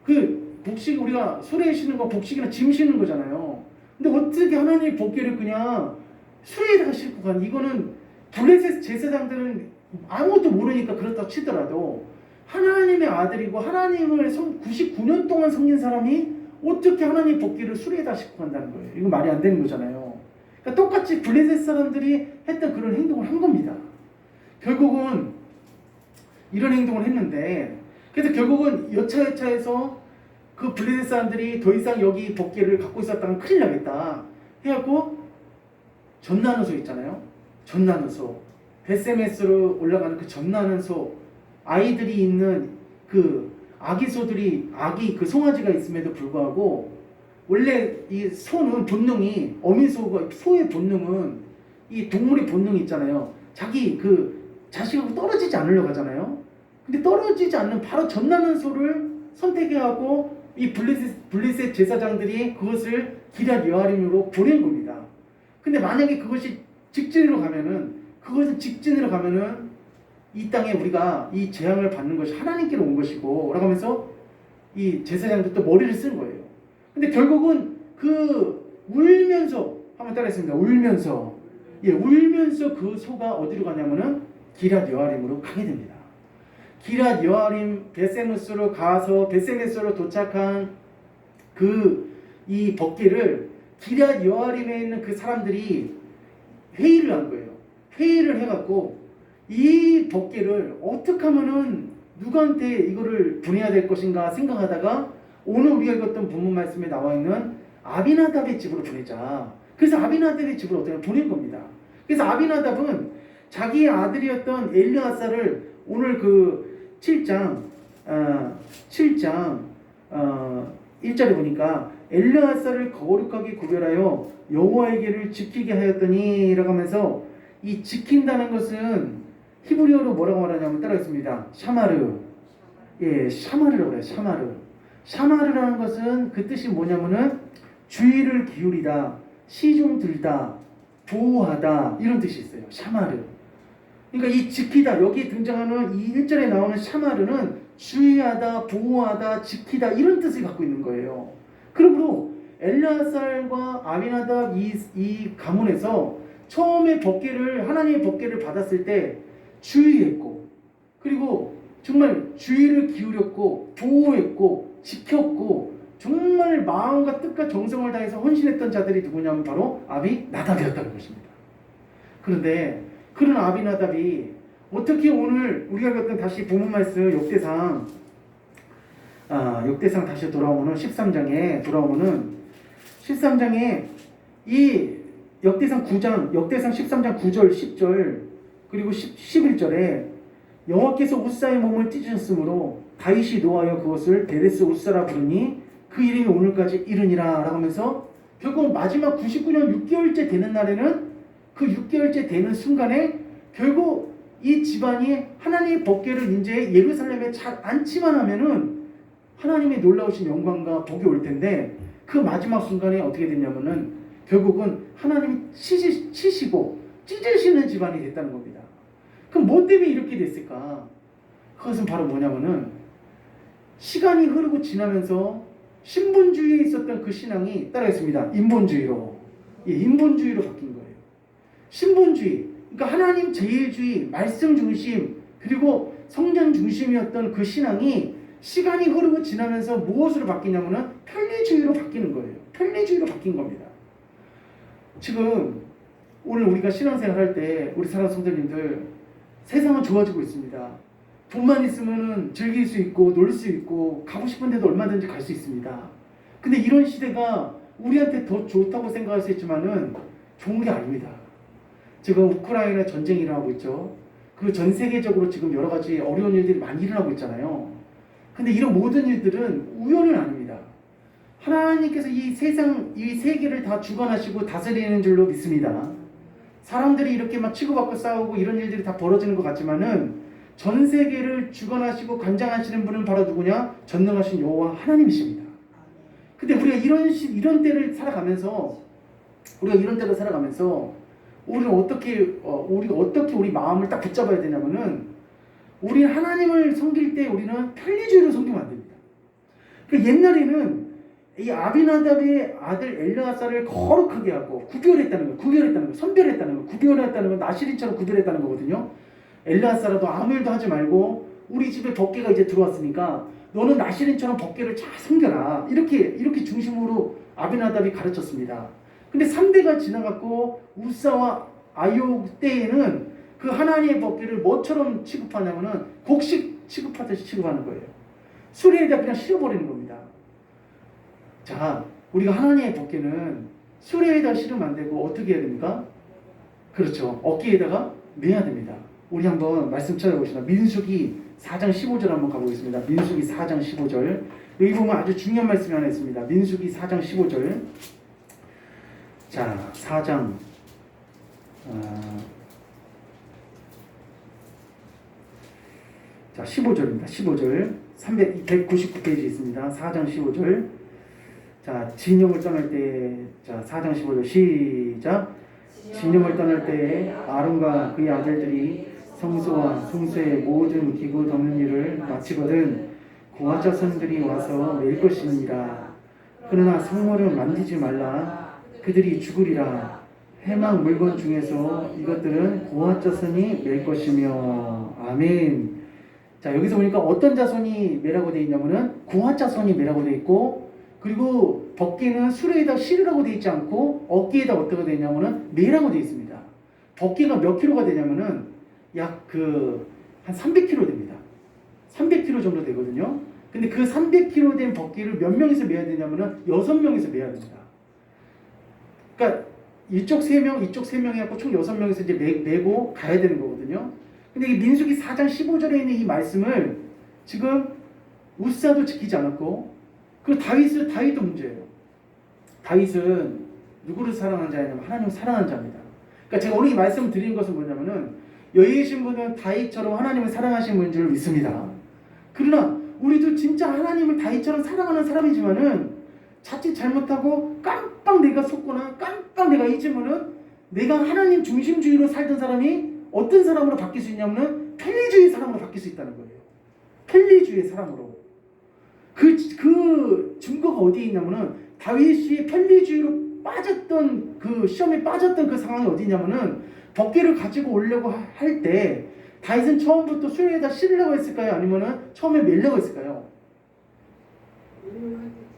그 복식 우리가 수레에 실는 거 복식이나 짐 실는 거잖아요. 근데 어떻게 하나님의 법궤를 그냥 수레에다가 싣고 간 이거는 블레셋 제사장들은 아무것도 모르니까 그렇다 치더라도 하나님의 아들이고 하나님을 99년 동안 섬긴 사람이 어떻게 하나님의 법궤를 수레에다 싣고 간다는 거예요. 이거 말이 안 되는 거잖아요. 그러니까 똑같이 블레셋 사람들이 했던 그런 행동을 한 겁니다. 결국은 이런 행동을 했는데 그래서 결국은 여차여차해서 그 블레셋 사람들이 더 이상 여기 법궤를 갖고 있었다면 큰일 나겠다 해갖고 전나는 소 있잖아요. 전나는 소 베세메스로 올라가는 그 전나는 소 아이들이 있는 그 아기 소들이 아기 그 송아지가 있음에도 불구하고 원래 이 소는 본능이 어미소가 소의 본능은 이 동물의 본능이 있잖아요. 자기 그 자식하고 떨어지지 않으려고 하잖아요. 근데 떨어지지 않는 바로 전나는 소를 선택해하고 이 블레셋 제사장들이 그것을 기럇 여아림으로 보낸 겁니다. 근데 만약에 그것이 직진으로 가면은 이 땅에 우리가 이 재앙을 받는 것이 하나님께로 온 것이고 라고 하면서 이 제사장도 또 머리를 쓴 거예요. 근데 결국은 그 울면서 한번 따라했습니다. 울면서 그 소가 어디로 가냐면은 기럇 여아림으로 가게 됩니다. 기럇 여아림 베세메스로 가서 베세메스로 도착한 이 법궤를 기럇 여아림에 있는 그 사람들이 회의를 한 거예요. 회의를 해갖고 이 법궤를 어떻게 하면은 누구한테 이거를 보내야 될 것인가 생각하다가 오늘 우리가 읽었던 본문 말씀에 나와 있는 아비나답의 집으로 보내자. 그래서 아비나답의 집으로 어떻게 보낸 겁니다. 그래서 아비나답은 자기의 아들이었던 엘르아사를 오늘 그 7장 1절에 보니까 엘르아사를 거룩하게 구별하여 여호와의 궤를 지키게 하였더니 라고 하면서 이 지킨다는 것은 히브리어로 뭐라고 말하냐면 따라하겠습니다. 샤마르. 예, 샤마르라고 그래요. 샤마르. 샤마르라는 것은 그 뜻이 뭐냐면은 주의를 기울이다, 시중 들다, 보호하다 이런 뜻이 있어요. 샤마르. 그러니까 이 지키다 여기 등장하는 이 1절에 나오는 샤마르는 주의하다, 보호하다, 지키다 이런 뜻을 갖고 있는 거예요. 그러므로 엘르아살과 아비나답 이 가문에서 처음에 법궤를 하나님의 법궤를 받았을 때 주의했고 그리고 정말 주의를 기울였고 보호했고 지켰고 정말 마음과 뜻과 정성을 다해서 헌신했던 자들이 누구냐면 바로 아비나답이었다는 것입니다. 그런데 그런 아비나답이 어떻게 오늘 우리가 겪던 다시 본문 말씀 역대상 다시 돌아오면은 13장에 돌아오면은 13장에 이 역대상 13장 9절 10절 그리고 11절에 여호와께서 웃사의 몸을 찢으셨으므로 다윗이 노하여 그것을 베레스 웃사라 부르니 그 이름이 오늘까지 이르니라 라고 하면서 결국 마지막 99년 6개월째 되는 날에는 그 6개월째 되는 순간에 결국 이 집안이 하나님의 법궤를 이제 예루살렘에 잘 안치만 하면은 하나님의 놀라우신 영광과 복이 올 텐데 그 마지막 순간에 어떻게 됐냐면은 결국은 하나님이 치시고 찢으시는 집안이 됐다는 겁니다. 그럼 뭐 때문에 이렇게 됐을까? 그것은 바로 뭐냐면은 시간이 흐르고 지나면서 신분주의에 있었던 그 신앙이 따라했습니다. 인본주의로 바뀐 거예요. 신분주의, 그러니까 하나님 제일주의, 말씀 중심, 그리고 성전 중심이었던 그 신앙이 시간이 흐르고 지나면서 무엇으로 바뀌냐면은 편리주의로 바뀌는 거예요. 편리주의로 바뀐 겁니다. 지금 오늘 우리가 신앙생활 할 때 우리 사랑하는 성도님들 세상은 좋아지고 있습니다. 돈만 있으면 즐길 수 있고 놀 수 있고 가고 싶은 데도 얼마든지 갈 수 있습니다. 근데 이런 시대가 우리한테 더 좋다고 생각할 수 있지만은 좋은 게 아닙니다. 지금 우크라이나 전쟁이 일어나고 있죠. 그리고 전 세계적으로 지금 여러 가지 어려운 일들이 많이 일어나고 있잖아요. 근데 이런 모든 일들은 우연은 아닙니다. 하나님께서 이 세상, 이 세계를 다 주관하시고 다스리는 줄로 믿습니다. 사람들이 이렇게 막 치고받고 싸우고 이런 일들이 다 벌어지는 것 같지만은 전 세계를 주관하시고 관장하시는 분은 바로 누구냐? 전능하신 여호와 하나님이십니다. 근데 우리가 이런 때를 살아가면서 우리가 어떻게 우리 마음을 딱 붙잡아야 되냐면은 우리는 하나님을 섬길 때 우리는 편리주의로 섬기면 안 됩니다. 그 옛날에는 이 아비나답의 아들 엘르아살을 거룩하게 하고 구별했다는 거, 선별했다는 거, 나시린처럼 구별했다는 거거든요. 엘르아살도 아무 일도 하지 말고 우리 집에 법궤가 이제 들어왔으니까 너는 나시린처럼 법궤를 잘 섬겨라. 이렇게 중심으로 아비나답이 가르쳤습니다. 근데 3대가 지나갔고 우사와 아이옥 때에는 그 하나님의 법궤를 뭐처럼 취급하냐면은 곡식 취급하듯이 취급하는 거예요. 수레에다 그냥 실어버리는 겁니다. 자, 우리가 하나님의 법궤는 수레에다 실으면 안 되고 어떻게 해야 됩니까? 그렇죠. 어깨에다가 매야 됩니다. 우리 한번 말씀 찾아보시다. 민수기 4장 15절 한번 가보겠습니다. 민수기 4장 15절. 여기 보면 아주 중요한 말씀이 하나 있습니다. 민수기 4장 15절. 자, 4장 자, 15절입니다. 15절. 199페이지 있습니다. 4장 15절. 자, 진영을 떠날 때, 자, 4장 15절 시작. 진영을 떠날 때 아론과 그의 아들들이 성소와 성소의 모든 기구 덮는 일을 마치거든 고아 자손들이 와서 맬 것이니라. 그러나 성물은 만지지 말라. 그들이 죽으리라. 해막 물건 중에서 이것들은 고아 자손이 맬 것이며. 아멘. 자, 여기서 보니까 어떤 자손이 매라고 되어 있냐면은 고아 자손이 매라고 되어 있고, 그리고 법궤는 수레에다 실으라고 되어 있지 않고 어깨에다 어떻게 되어 있냐면은 매라고 되어 있습니다. 법궤가 몇 킬로가 되냐면은 약 한 300kg 됩니다. 300kg 정도 되거든요. 근데 그 300kg 된 법궤를 몇 명이서 매야 되냐면은 6명이서 매야 됩니다. 그러니까 이쪽 3명, 이쪽 3명 해갖고 총 6명이서 이제 매고 가야 되는 거거든요. 근데 이 민수기 4장 15절에 있는 이 말씀을 지금 우사도 지키지 않았고, 그리고 다윗도 문제예요. 다윗은 누구를 사랑하는 자냐면 하나님을 사랑하는 자입니다. 그러니까 제가 오늘 이 말씀을 드리는 것은 뭐냐면은 여기 계신 분은 다윗처럼 하나님을 사랑하시는 분인 줄 믿습니다. 그러나 우리도 진짜 하나님을 다윗처럼 사랑하는 사람이지만은 자칫 잘못하고 깜빡 내가 속거나 깜빡 내가 잊으면은 내가 하나님 중심주의로 살던 사람이 어떤 사람으로 바뀔 수 있냐면은 편리주의 사람으로 바뀔 수 있다는 거예요. 편리주의 사람으로. 그 증거가 어디에 있냐면은 다윗이 편리주의로 빠졌던 그 시험에 빠졌던 그 상황이 어디냐면은 덮개를 가지고 오려고 할 때 다윗은 처음부터 수레에다 실으려고 했을까요? 아니면은 처음에 매려고 했을까요?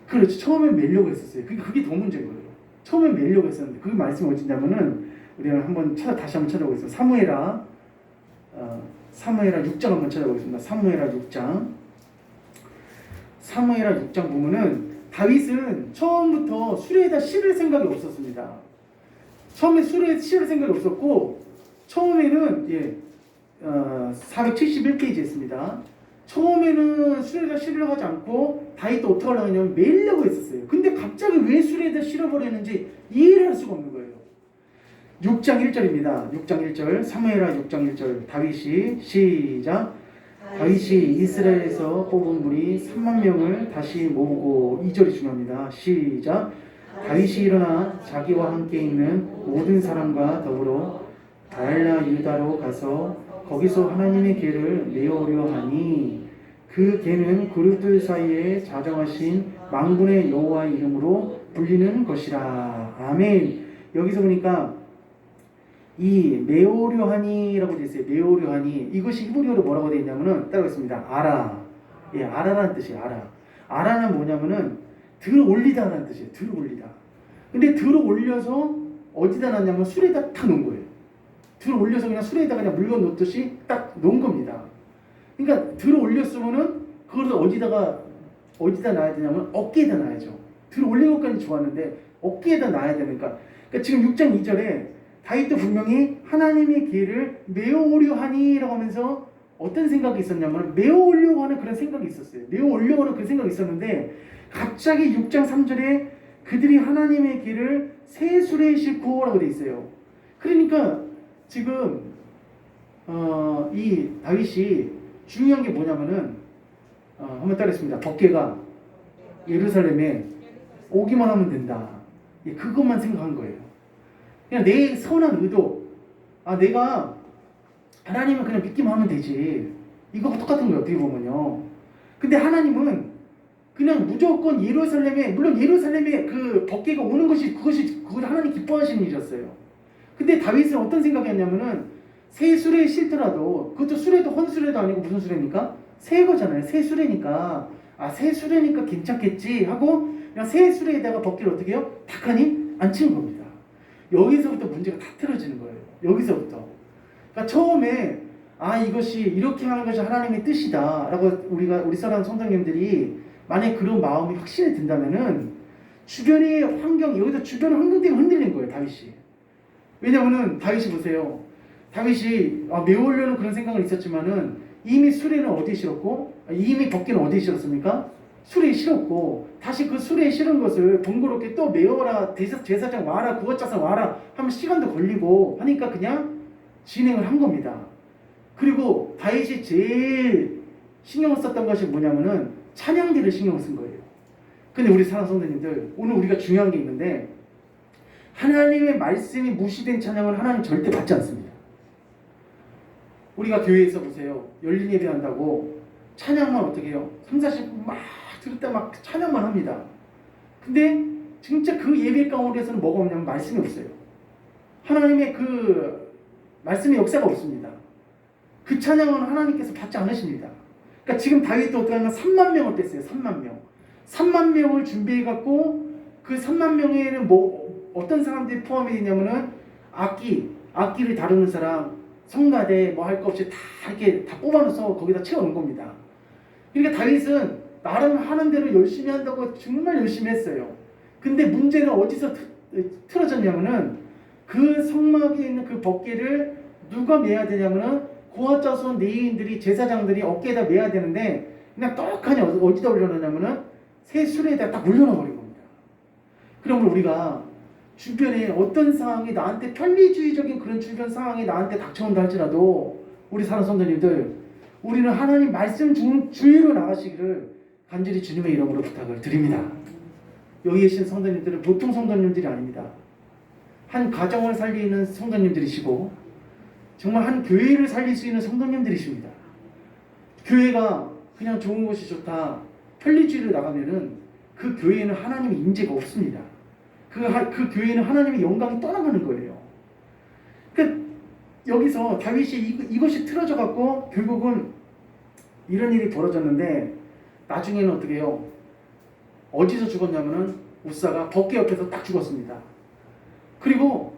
그렇죠. 처음에 매려고 했었어요. 그게 더 문제인 거예요. 처음에 매려고 했었는데 그 말씀이 어디냐면은 우리가 한번 다시 한번 찾아보겠습니다. 사무엘하 6장 한번 찾아보겠습니다. 사무엘하 6장 보면은 다윗은 처음부터 수레에다 실을 생각이 없었습니다. 처음에 수레에 실을 생각이 없었고 처음에는 471페이지에 있습니다. 처음에는 수레에다 실으려고 하지 않고 다윗도 어떻게 하려고 하냐면 매려고 했었어요. 근데 갑자기 왜 수레에다 실어버렸는지 이해를 할 수가 없는 거예요. 6장 1절입니다. 6장 1절 사무엘하 6장 1절 다윗이 시작 다윗이 이스라엘에서 뽑은 무리 3만 명을 다시 모으고 2절이 중요합니다. 시작 다윗이 일어나 자기와 함께 있는 모든 사람과 더불어 바알라 유다로 가서 거기서 하나님의 궤를 메어오려 하니 그 궤는 그룹들 사이에 자정하신 만군의 여호와의 이름으로 불리는 것이라. 아멘. 여기서 보니까 이 메오려 하니라고 되어 있어요. 메오려 하니 이것이 히브리어로 뭐라고 되어 있냐면은 따라하겠습니다. 아라. 아라라는 뜻이에요. 아라는 뭐냐면은 들어 올리다라는 뜻이에요. 들어 올리다. 근데 들어 올려서 어디다 놨냐면 술에다 탁 놓은 거예요. 들어 올려서 그냥 술에다 그냥 물건 놓듯이 딱 놓은 겁니다. 그러니까 들어 올렸으면은 그걸 어디다 놔야 되냐면 어깨에다 놔야죠. 들어 올린 것까지 좋았는데 어깨에다 놔야 되니까. 그러니까 지금 6장 2절에 다윗도 분명히 하나님의 궤를 메어오려 하니라고 하면서 어떤 생각이 있었냐면 메어오려고 하는 그런 생각이 있었어요. 메어오려고 하는 그런 생각이 있었는데 갑자기 6장 3절에 그들이 하나님의 궤를 새 수레에 싣고 라고 돼 있어요. 그러니까 지금 이 다윗이 중요한 게 뭐냐면은 한번 따라했습니다. 덮개가 예루살렘에 오기만 하면 된다. 그것만 생각한 거예요. 그냥 내 선한 의도, 내가 하나님을 그냥 믿기만 하면 되지. 이거가 똑같은 거예요. 어떻게 보면요. 근데 하나님은 그냥 무조건 물론 예루살렘에 그 덮개가 오는 그것이 하나님 기뻐하시는 일이었어요. 근데 다윗은 어떤 생각이었냐면은 새 수레에 실더라도 그것도 수레도 헌수레도 아니고 무슨 수레입니까? 새 거잖아요. 새 수레니까 새 수레니까 괜찮겠지 하고 그냥 새 수레에다가 덮개를 어떻게 해요? 탁하니 앉힌 겁니다. 여기서부터 문제가 다 틀어지는 거예요. 여기서부터. 그러니까 처음에 이것이 이렇게 하는 것이 하나님의 뜻이다 라고 우리 사랑 성도님들이 만약에 그런 마음이 확실히 든다면은 주변의 환경, 여기서 주변 환경 때문에 흔들린 거예요. 다윗이. 왜냐면은 다윗이 보세요. 다윗이 메우려는 그런 생각은 있었지만은 이미 수레는 어디에 실었고 이미 덮개는 어디에 실었습니까? 수레에 실었고 다시 그 수레에 실은 것을 번거롭게 또 메어라 제사장 와라 구원자상 와라 하면 시간도 걸리고 하니까 그냥 진행을 한 겁니다. 그리고 다윗이 제일 신경을 썼던 것이 뭐냐면은 찬양들을 신경을 쓴 거예요. 근데 우리 사랑 성도님들 오늘 우리가 중요한 게 있는데 하나님의 말씀이 무시된 찬양은 하나님 절대 받지 않습니다. 우리가 교회에서 보세요. 열린 예배한다고 찬양만 어떻게 해요? 3, 40분 막 들을 때 막 찬양만 합니다. 근데 진짜 그 예배 가운데서는 뭐가 없냐면 말씀이 없어요. 하나님의 그 말씀의 역사가 없습니다. 그 찬양은 하나님께서 받지 않으십니다. 그러니까 지금 다윗도 어떻게 하면 3만 명을 뺐어요. 3만 명. 3만 명을 준비해갖고 그 3만 명에는 어떤 사람들이 포함이 되냐면은 악기를 다루는 사람, 성가대 할 거 없이 다 이렇게 다 뽑아놓아서 거기다 채워놓은 겁니다. 그러니까 다윗은 나름 하는 대로 열심히 한다고 정말 열심히 했어요. 근데 문제는 어디서 틀어졌냐면은 그 성막에 있는 그 덮개를 누가 매야 되냐면은 고아 자손 레위인들이 제사장들이 어깨에다 매야 되는데 그냥 떡하니 어디다 올려놓냐면은 새 수레에다 딱 올려놔 버린 겁니다. 그러면 우리가 주변에 어떤 상황이 나한테 편리주의적인 그런 주변 상황이 나한테 닥쳐온다 할지라도 우리 사랑 성도님들, 우리는 하나님 말씀 주의로 나가시기를 간절히 주님의 이름으로 부탁을 드립니다. 여기 계신 성도님들은 보통 성도님들이 아닙니다. 한 가정을 살리는 성도님들이시고 정말 한 교회를 살릴 수 있는 성도님들이십니다. 교회가 그냥 좋은 것이 좋다, 편리주의로 나가면은 그 교회에는 하나님의 임재가 없습니다. 그 교회는 하나님의 영광이 떠나가는 거예요. 그러니까 여기서 다윗이 이것이 틀어져 갖고 결국은 이런 일이 벌어졌는데, 나중에는 어떻게 해요? 어디서 죽었냐면은 우사가 법궤 옆에서 딱 죽었습니다. 그리고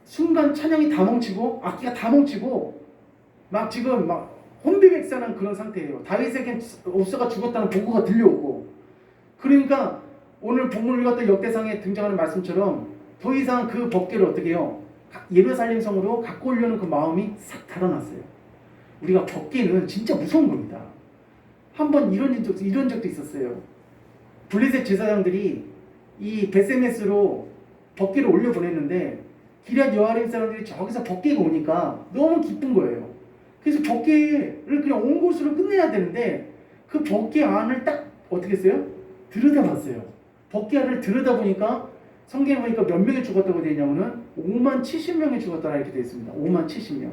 순간 찬양이 다 멈추고 악기가 다 멈추고 막 지금 막 혼비백산한 그런 상태예요. 다윗에게 우사가 죽었다는 보고가 들려오고, 그러니까 오늘 본문을 읽었던 역대상에 등장하는 말씀처럼 더 이상 그 법궤를 어떻게 해요? 예루살렘 성으로 갖고 오려는 그 마음이 싹 달아났어요. 우리가 법궤는 진짜 무서운 겁니다. 한번 이런 적도 있었어요. 블레셋 제사장들이 이 베세메스로 법궤를 올려보냈는데 기럇 여아림 사람들이 저기서 법궤가 오니까 너무 기쁜 거예요. 그래서 법궤를 그냥 온 곳으로 끝내야 되는데 그 법궤 안을 딱 어떻게 했어요? 들여다봤어요. 법궤 안을 들여다보니까 성경에 보니까 몇 명이 죽었다고 되어 있냐면은 5만 70명이 죽었다라 이렇게 되어 있습니다. 5만 70명.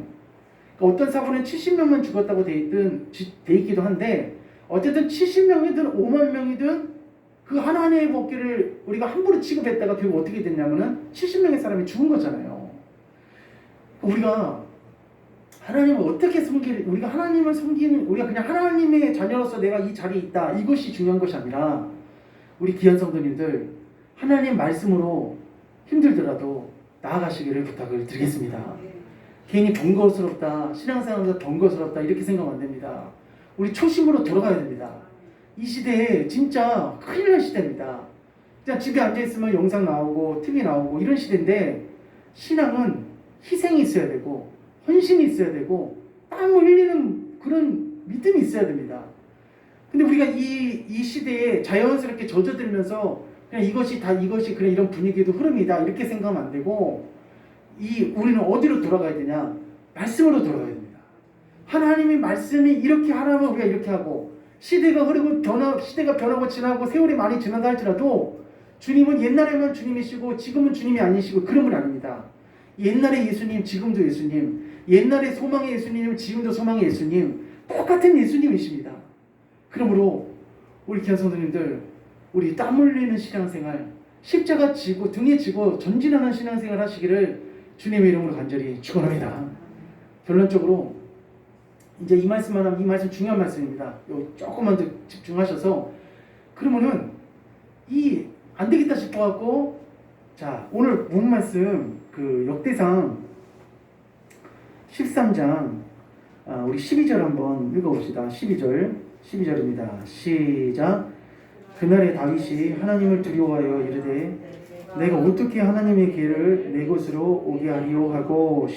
그러니까 어떤 사본은 70명만 죽었다고 되어 있기도 한데, 어쨌든 70명이든 5만 명이든 그 하나님의 법궤를 우리가 함부로 취급했다가 결국 어떻게 됐냐면은 70명의 사람이 죽은 거잖아요. 우리가 하나님을 어떻게 우리가 하나님을 섬기는, 우리가 그냥 하나님의 자녀로서 내가 이 자리에 있다, 이것이 중요한 것이 아니라 우리 귀한 성도님들, 하나님 말씀으로 힘들더라도 나아가시기를 부탁을 드리겠습니다. 괜히 번거롭다, 신앙생활에서 번거롭다 이렇게 생각하면 안 됩니다. 우리 초심으로 돌아가야 됩니다. 이 시대에 진짜 큰일 날 시대입니다. 그냥 집에 앉아있으면 영상 나오고 TV 나오고 이런 시대인데, 신앙은 희생이 있어야 되고 헌신이 있어야 되고 땀을 흘리는 그런 믿음이 있어야 됩니다. 근데 우리가 이 시대에 자연스럽게 젖어들면서 그냥 이것이 그냥 이런 분위기도 흐름이다 이렇게 생각하면 안 되고, 우리는 어디로 돌아가야 되냐? 말씀으로 돌아가야 됩니다. 하나님의 말씀이 이렇게 하라면 우리가 이렇게 하고, 시대가 흐르고 시대가 변하고 지나고 세월이 많이 지난다 할지라도 주님은 옛날에만 주님이시고 지금은 주님이 아니시고 그런 분 아닙니다. 옛날에 예수님, 지금도 예수님, 옛날에 소망의 예수님, 지금도 소망의 예수님, 똑같은 예수님이십니다. 그러므로 우리 귀한 성도님들, 우리 땀 흘리는 신앙생활, 십자가 지고 등에 지고 전진하는 신앙생활 하시기를 주님의 이름으로 간절히 축원합니다. 결론적으로 이제 이 말씀만 하면, 이 말씀 중요한 말씀입니다. 여기 조금만 더 집중하셔서, 그러면은 안 되겠다 싶어갖고, 자, 오늘 본 말씀 그 역대상 13장 우리 12절 한번 읽어봅시다. 12절입니다. 시작. 그날에 다윗이 하나님을 두려워하여 이르되 내가 어떻게 하나님의 길을 내 곳으로 오게 하리요 하고,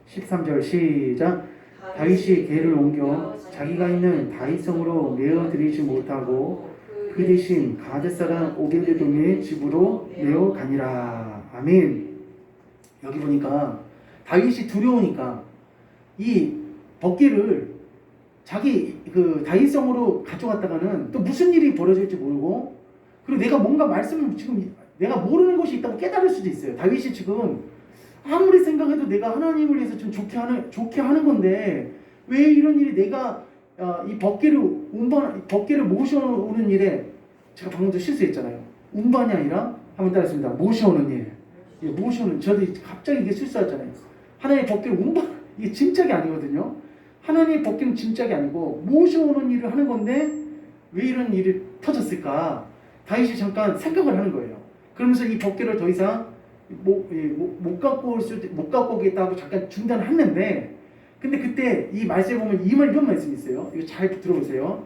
13절 시작. 다윗이 궤를 옮겨 자기가 있는 다윗성으로 메어들이지 못하고 그 대신 가드 사람 오베데돔의 집으로 메어 가니라. 아멘. 여기 보니까 다윗이 두려우니까 이 법궤를 자기 그 다윗성으로 가져갔다가는 또 무슨 일이 벌어질지 모르고, 그리고 내가 뭔가 말씀을 지금 내가 모르는 것이 있다고 깨달을 수도 있어요. 다윗이 지금 아무리 생각해도 내가 하나님을 위해서 좀 좋게 하는 건데 왜 이런 일이, 내가 이 법궤를 모셔오는 일에, 제가 방금도 실수했잖아요. 운반이 아니라 한번 따라했습니다. 모셔오는 일. 예, 모셔오는, 저도 갑자기 이게 실수했잖아요. 하나님의 법궤를 이게 짐짝이 아니거든요. 하나님의 법궤는 짐짝이 아니고 모셔오는 일을 하는 건데 왜 이런 일이 터졌을까? 다윗이 잠깐 생각을 하는 거예요. 그러면서 이 법궤를 더 이상 못 갖고 오겠다고 잠깐 중단했는데, 근데 그때 이 말씀에 보면 이런 말씀이 있어요. 이거 잘 들어보세요.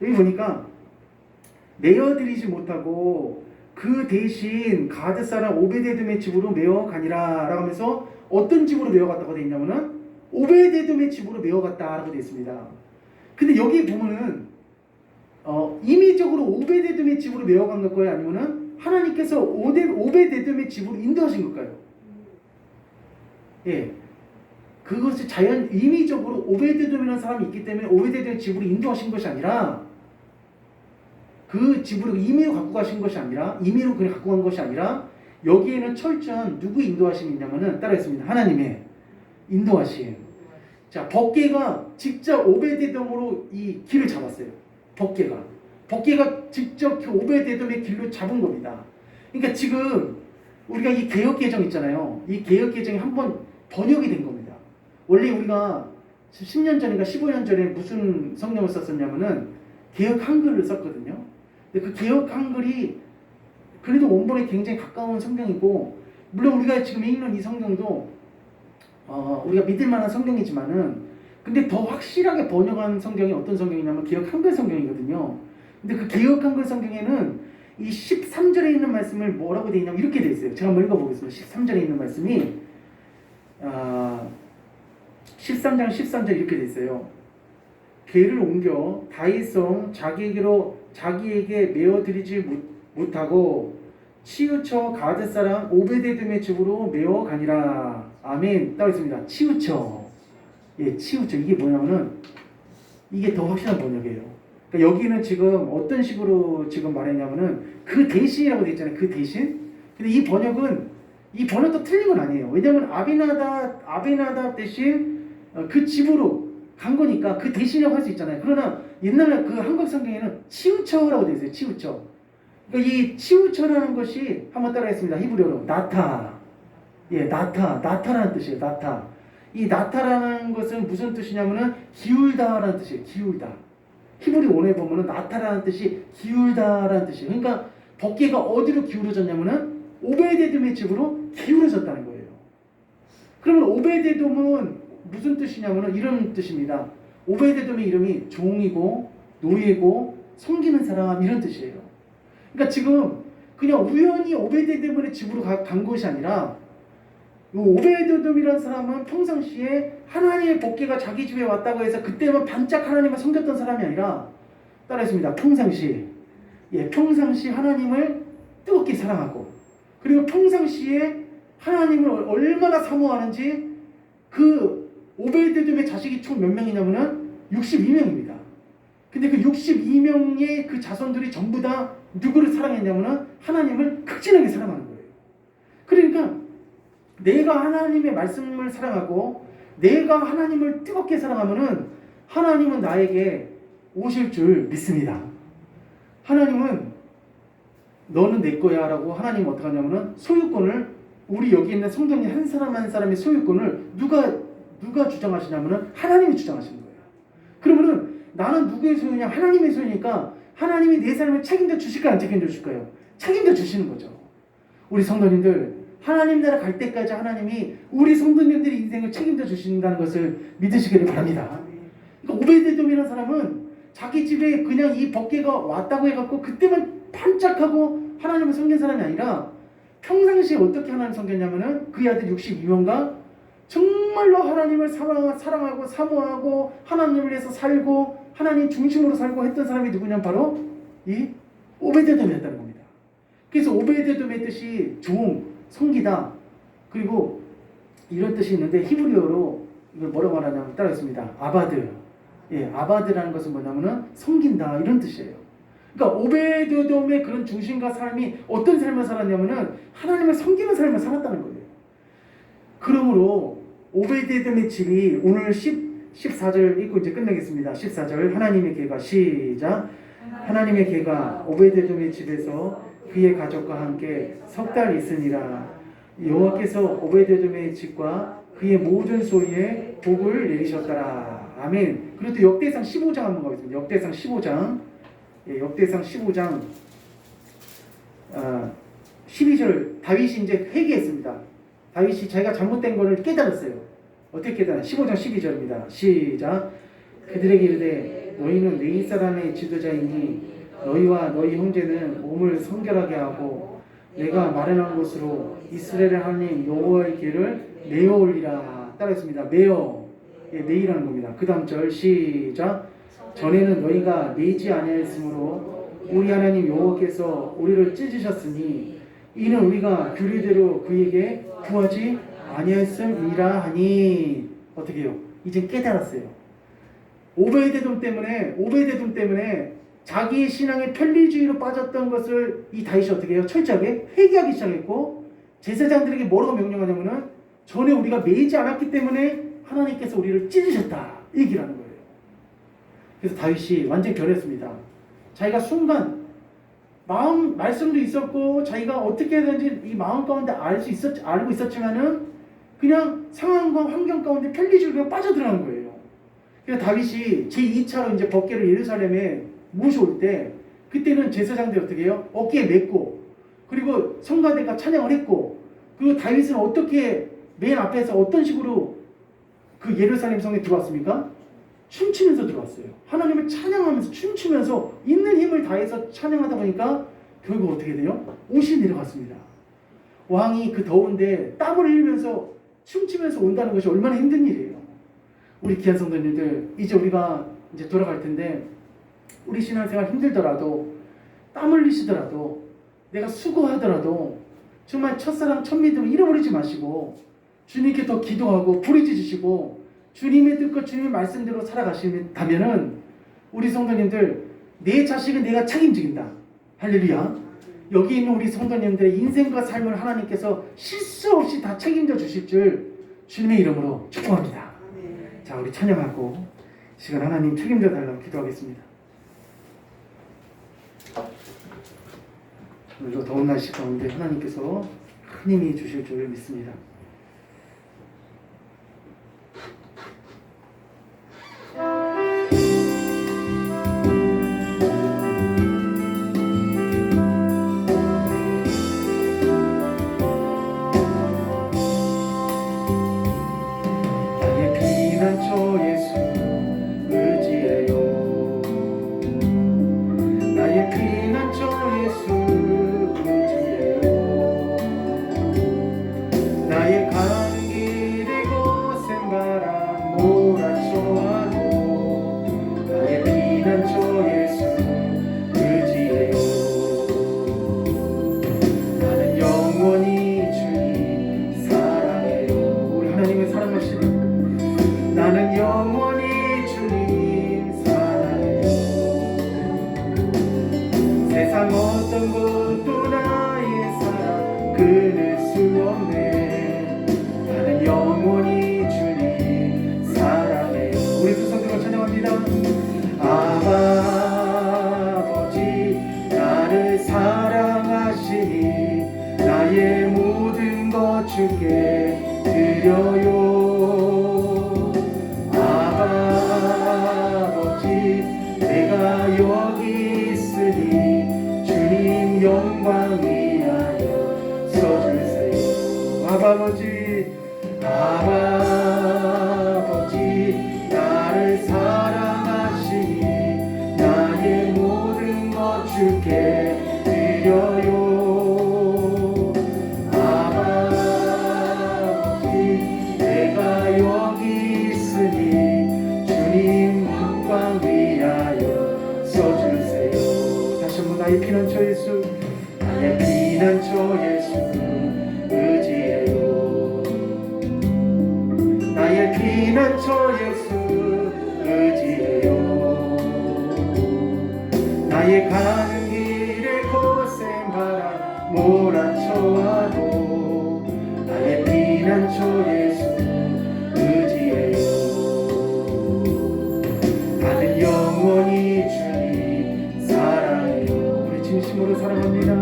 여기 보니까 메어들이지 못하고 그 대신 가드 사람 오베데돔의 집으로 메어 가니라 라고 하면서, 어떤 집으로 메어 갔다고 되어 있냐면은 오베데돔의 집으로 메어 갔다라고 되어 있습니다. 근데 여기 보면은 임의적으로 오베데돔의 집으로 메어 간 거예요, 아니면은 하나님께서 오베데돔의 집으로 인도하신 걸까요? 예, 그것이 자연 임의적으로 오베데돔이라는 사람이 있기 때문에 오베데돔의 집으로 인도하신 것이 아니라 그 집으로 임의로 갖고 가신 것이 아니라 임의로 그냥 갖고 간 것이 아니라 여기에는 철저한 누구 인도하심이 있냐면은 따라했습니다. 하나님의 인도하심. 자, 법궤가 직접 오베데돔으로 이 길을 잡았어요. 법궤가 직접 그 오베데돔의 길로 잡은 겁니다. 그러니까 지금 우리가 이 개역개정 있잖아요. 이 개역개정이 한번 번역이 된 겁니다. 원래 우리가 10년 전인가 15년 전에 무슨 성경을 썼었냐면은 개역 한글을 썼거든요. 근데 그 개역 한글이 그래도 원본에 굉장히 가까운 성경이고, 물론 우리가 지금 읽는 이 성경도 우리가 믿을 만한 성경이지만은, 근데 더 확실하게 번역한 성경이 어떤 성경이냐면 개역 한글 성경이거든요. 근데 그 개역 한글 성경에는 이 13절에 있는 말씀을 뭐라고 되어 있냐면 이렇게 되어 있어요. 제가 한번 읽어보겠습니다. 13절에 있는 말씀이 13장 13절 이렇게 되어 있어요. 궤를 옮겨 다윗성 자기에게 메어드리지 못하고 치우쳐 가드 사람 오베데돔의 집으로 메어 가니라. 아멘. 따로 있습니다. 치우쳐. 예, 치우쳐. 이게 뭐냐면은 이게 더 확실한 번역이에요. 그러니까 여기는 지금 어떤 식으로 지금 말했냐면은 그 대신이라고 되어 있잖아요. 그 대신. 근데 이 번역도 틀린 건 아니에요. 왜냐면 아비나답 대신 그 집으로 간 거니까 그 대신이라고 할 수 있잖아요. 그러나 옛날에 그 한국 성경에는 치우쳐라고 되어 있어요. 치우쳐. 그러니까 이 치우쳐라는 것이 한번 따라하겠습니다. 히브리어로 나타. 예, 나타라는 뜻이에요. 나타. 이 나타라는 것은 무슨 뜻이냐면은 기울다라는 뜻이에요. 기울다. 히브리 원에 보면은 나타라는 뜻이 기울다라는 뜻이에요. 그러니까 법궤가 어디로 기울어졌냐면은 오베데돔의 집으로 기울어졌다는 거예요. 그러면 오베데돔은 무슨 뜻이냐면은 이런 뜻입니다. 오베데돔의 이름이 종이고 노예고 섬기는 사람 이런 뜻이에요. 그러니까 지금 그냥 우연히 오베데돔의 집으로 간 것이 아니라 오베데돔이라는 사람은 평상시에 하나님의 법궤가 자기 집에 왔다고 해서 그때만 반짝 하나님을 섬겼던 사람이 아니라 따라했습니다. 평상시 하나님을 뜨겁게 사랑하고 그리고 평상시에 하나님을 얼마나 사모하는지 그 오베데돔의 자식이 총 몇 명이냐면은 62명입니다. 근데 그 62명의 그 자손들이 전부 다 누구를 사랑했냐면은 하나님을 극진하게 사랑하는 거예요. 그러니까 내가 하나님의 말씀을 사랑하고 내가 하나님을 뜨겁게 사랑하면은 하나님은 나에게 오실 줄 믿습니다. 하나님은 너는 내 거야 라고 하나님은 어떻게 하냐면은 소유권을 우리 여기 있는 성도님 한 사람 한 사람의 소유권을 누가 주장하시냐면은 하나님이 주장하시는 거예요. 그러면은 나는 누구의 소유냐? 하나님의 소유니까 하나님이 내 삶을 책임져 주실까요? 안 책임져 주실까요? 책임져 주시는 거죠. 우리 성도님들 하나님 나라 갈 때까지 하나님이 우리 성도님들의 인생을 책임져 주신다는 것을 믿으시기를 바랍니다. 그러니까 오베데돔이라는 사람은 자기 집에 그냥 이 법궤가 왔다고 해갖고 그때만 반짝하고 하나님을 섬긴 사람이 아니라 평상시에 어떻게 하나님 섬겼냐면은 그 아들 62명과 정말로 하나님을 사랑하고 사모하고 하나님을 위해서 살고 하나님 중심으로 살고 했던 사람이 누구냐면 바로 이 오베데돔이었다는 겁니다. 그래서 오베데돔의 뜻이 종, 섬기다. 그리고 이런 뜻이 있는데 히브리어로 이걸 뭐라고 말하냐면 따라했습니다. 아바드. 예, 아바드라는 것은 뭐냐면은 섬긴다 이런 뜻이에요. 그러니까 오베데돔의 그런 중심과 삶이 어떤 삶을 살았냐면은 하나님을 섬기는 삶을 살았다는 거예요. 그러므로 오베데돔의 집이 오늘 14절 읽고 이제 끝내겠습니다. 14절 하나님의 궤가 시작. 하나님의 궤가 오베데돔의 집에서 그의 가족과 함께 석 달 있으니라. 여호와께서 오베데돔의 집과 그의 모든 소유에 복을 내리셨더라. 아멘. 그리고 또 역대상 15장 한번 가겠습니다. 역대상 15장. 예, 역대상 15장 12절 다윗이 이제 회개했습니다. 다윗이 자기가 잘못된 것을 깨달았어요. 어떻게 깨달았나요? 15장 12절입니다. 시작. 그들에게 이르되 너희는 내 사람의 지도자이니 너희와 너희 형제는 몸을 성결하게 하고 내가 마련한 곳으로 이스라엘 하나님 여호와의 길을 메어 올리라. 따라했습니다. 메어. 예, 메이라는 겁니다. 그 다음 절 시작. 전에는 너희가 메지 아니하였으므로 우리 하나님 여호와께서 우리를 찢으셨으니 이는 우리가 규례대로 그에게 구하지 아니하였음이라 하니. 어떻게 해요? 이제 깨달았어요. 오베이데돔 때문에 자기 신앙의 편리주의로 빠졌던 것을 이 다윗이 어떻게 해요? 철저하게 회개하기 시작했고, 제사장들에게 뭐라고 명령하냐면은 전에 우리가 매이지 않았기 때문에 하나님께서 우리를 찢으셨다, 이 얘기를 하는 거예요. 그래서 다윗이 완전히 변했습니다. 자기가 순간 말씀도 있었고 자기가 어떻게 해야 되는지 이 마음 가운데 알고 있었지만은 그냥 상황과 환경 가운데 편리주의로 빠져들어간 거예요. 그래서 다윗이 제2차로 이제 법궤를 예루살렘에 모셔올 때, 그때는 제사장들이 어떻게 해요? 어깨에 메고, 그리고 성가대가 찬양을 했고, 그리고 다윗은 어떻게 맨 앞에서 어떤 식으로 그 예루살렘 성에 들어왔습니까? 춤추면서 들어왔어요. 하나님을 찬양하면서 춤추면서 있는 힘을 다해서 찬양하다 보니까 결국 어떻게 돼요? 옷이 내려갔습니다. 왕이 그 더운데 땀을 흘리면서 춤추면서 온다는 것이 얼마나 힘든 일이에요. 우리 귀한 성도님들, 이제 우리가 이제 돌아갈 텐데, 우리 신앙생활 힘들더라도, 땀 흘리시더라도, 내가 수고하더라도 정말 첫사랑 첫믿음을 잃어버리지 마시고 주님께 더 기도하고 부르짖으시고 주님의 뜻과 주님의 말씀대로 살아가시다면은, 우리 성도님들, 내 자식은 내가 책임지긴다. 할렐루야. 여기 있는 우리 성도님들의 인생과 삶을 하나님께서 실수 없이 다 책임져 주실 줄 주님의 이름으로 축복합니다. 자, 우리 찬양하고 시간 하나님 책임져 달라고 기도하겠습니다. 오늘도 더운 날씨 가운데 하나님께서 큰 힘이 주실 줄 믿습니다. 세상 어떤 것도 나의 사랑 끊을 수 없네. 나는 영원히 주님 사랑해요. 우리 두 손들어 찬양합니다. 아버지 나를 사랑하시니 나의 모든 것 주께 드려요. 아버지 내가 여기 있으니 주님 영광 위하여 서주세요. 아버지 나를 사랑하시니 나의 모든 것 주께 드려요. 아버지 내가 여기 있으니 주님 영광 위하여 서주세요. 다시 한번 나의 피난처 예수, 나의 피난처 예수 의지해요. 나의 피난처 예수 의지해요. 나의 가는 길에 거센 바람 몰아쳐와도 나의 피난처 예수 의지해요. 나는 영원히 주님 사랑해요. 우리 진심으로 사랑합니다.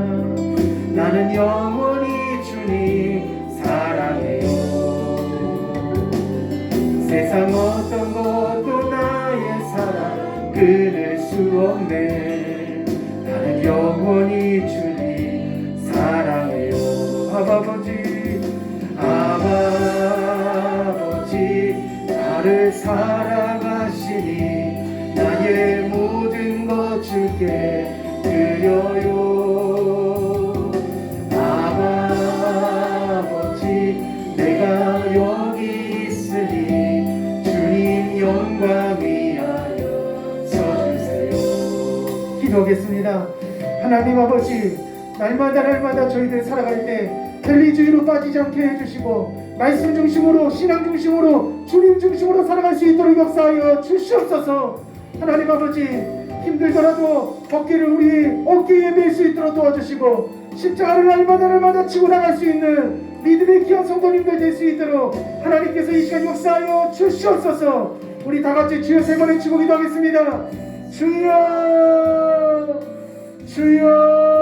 나는 영원히 주님 사랑해요. 세상 어떤 것도 나의 사랑 끊을 수 없네. 나는 영원히 주님 사랑해요. 아버지 나를 사랑하시니 나의 모든 것 주께 드려요. 아버지 내가 여기 있으니 주님 영광 위하여 서주세요. 기도하겠습니다. 기도하겠습니다. 하나님 아버지, 날마다 저희들 살아갈 때 켈리주의로 빠지지 않게 해주시고 말씀 중심으로, 신앙 중심으로, 주님 중심으로 살아갈 수 있도록 역사하여 주시옵소서. 하나님 아버지, 힘들더라도 걷기를 우리 어깨에 맬 수 있도록 도와주시고 십자가를 날마다 치고 나갈 수 있는 믿음의 귀한 성도님들 될 수 있도록 하나님께서 이 시간 역사하여 주시옵소서. 우리 다같이 주여 세 번에 치고 기도하겠습니다. 주여, 주여.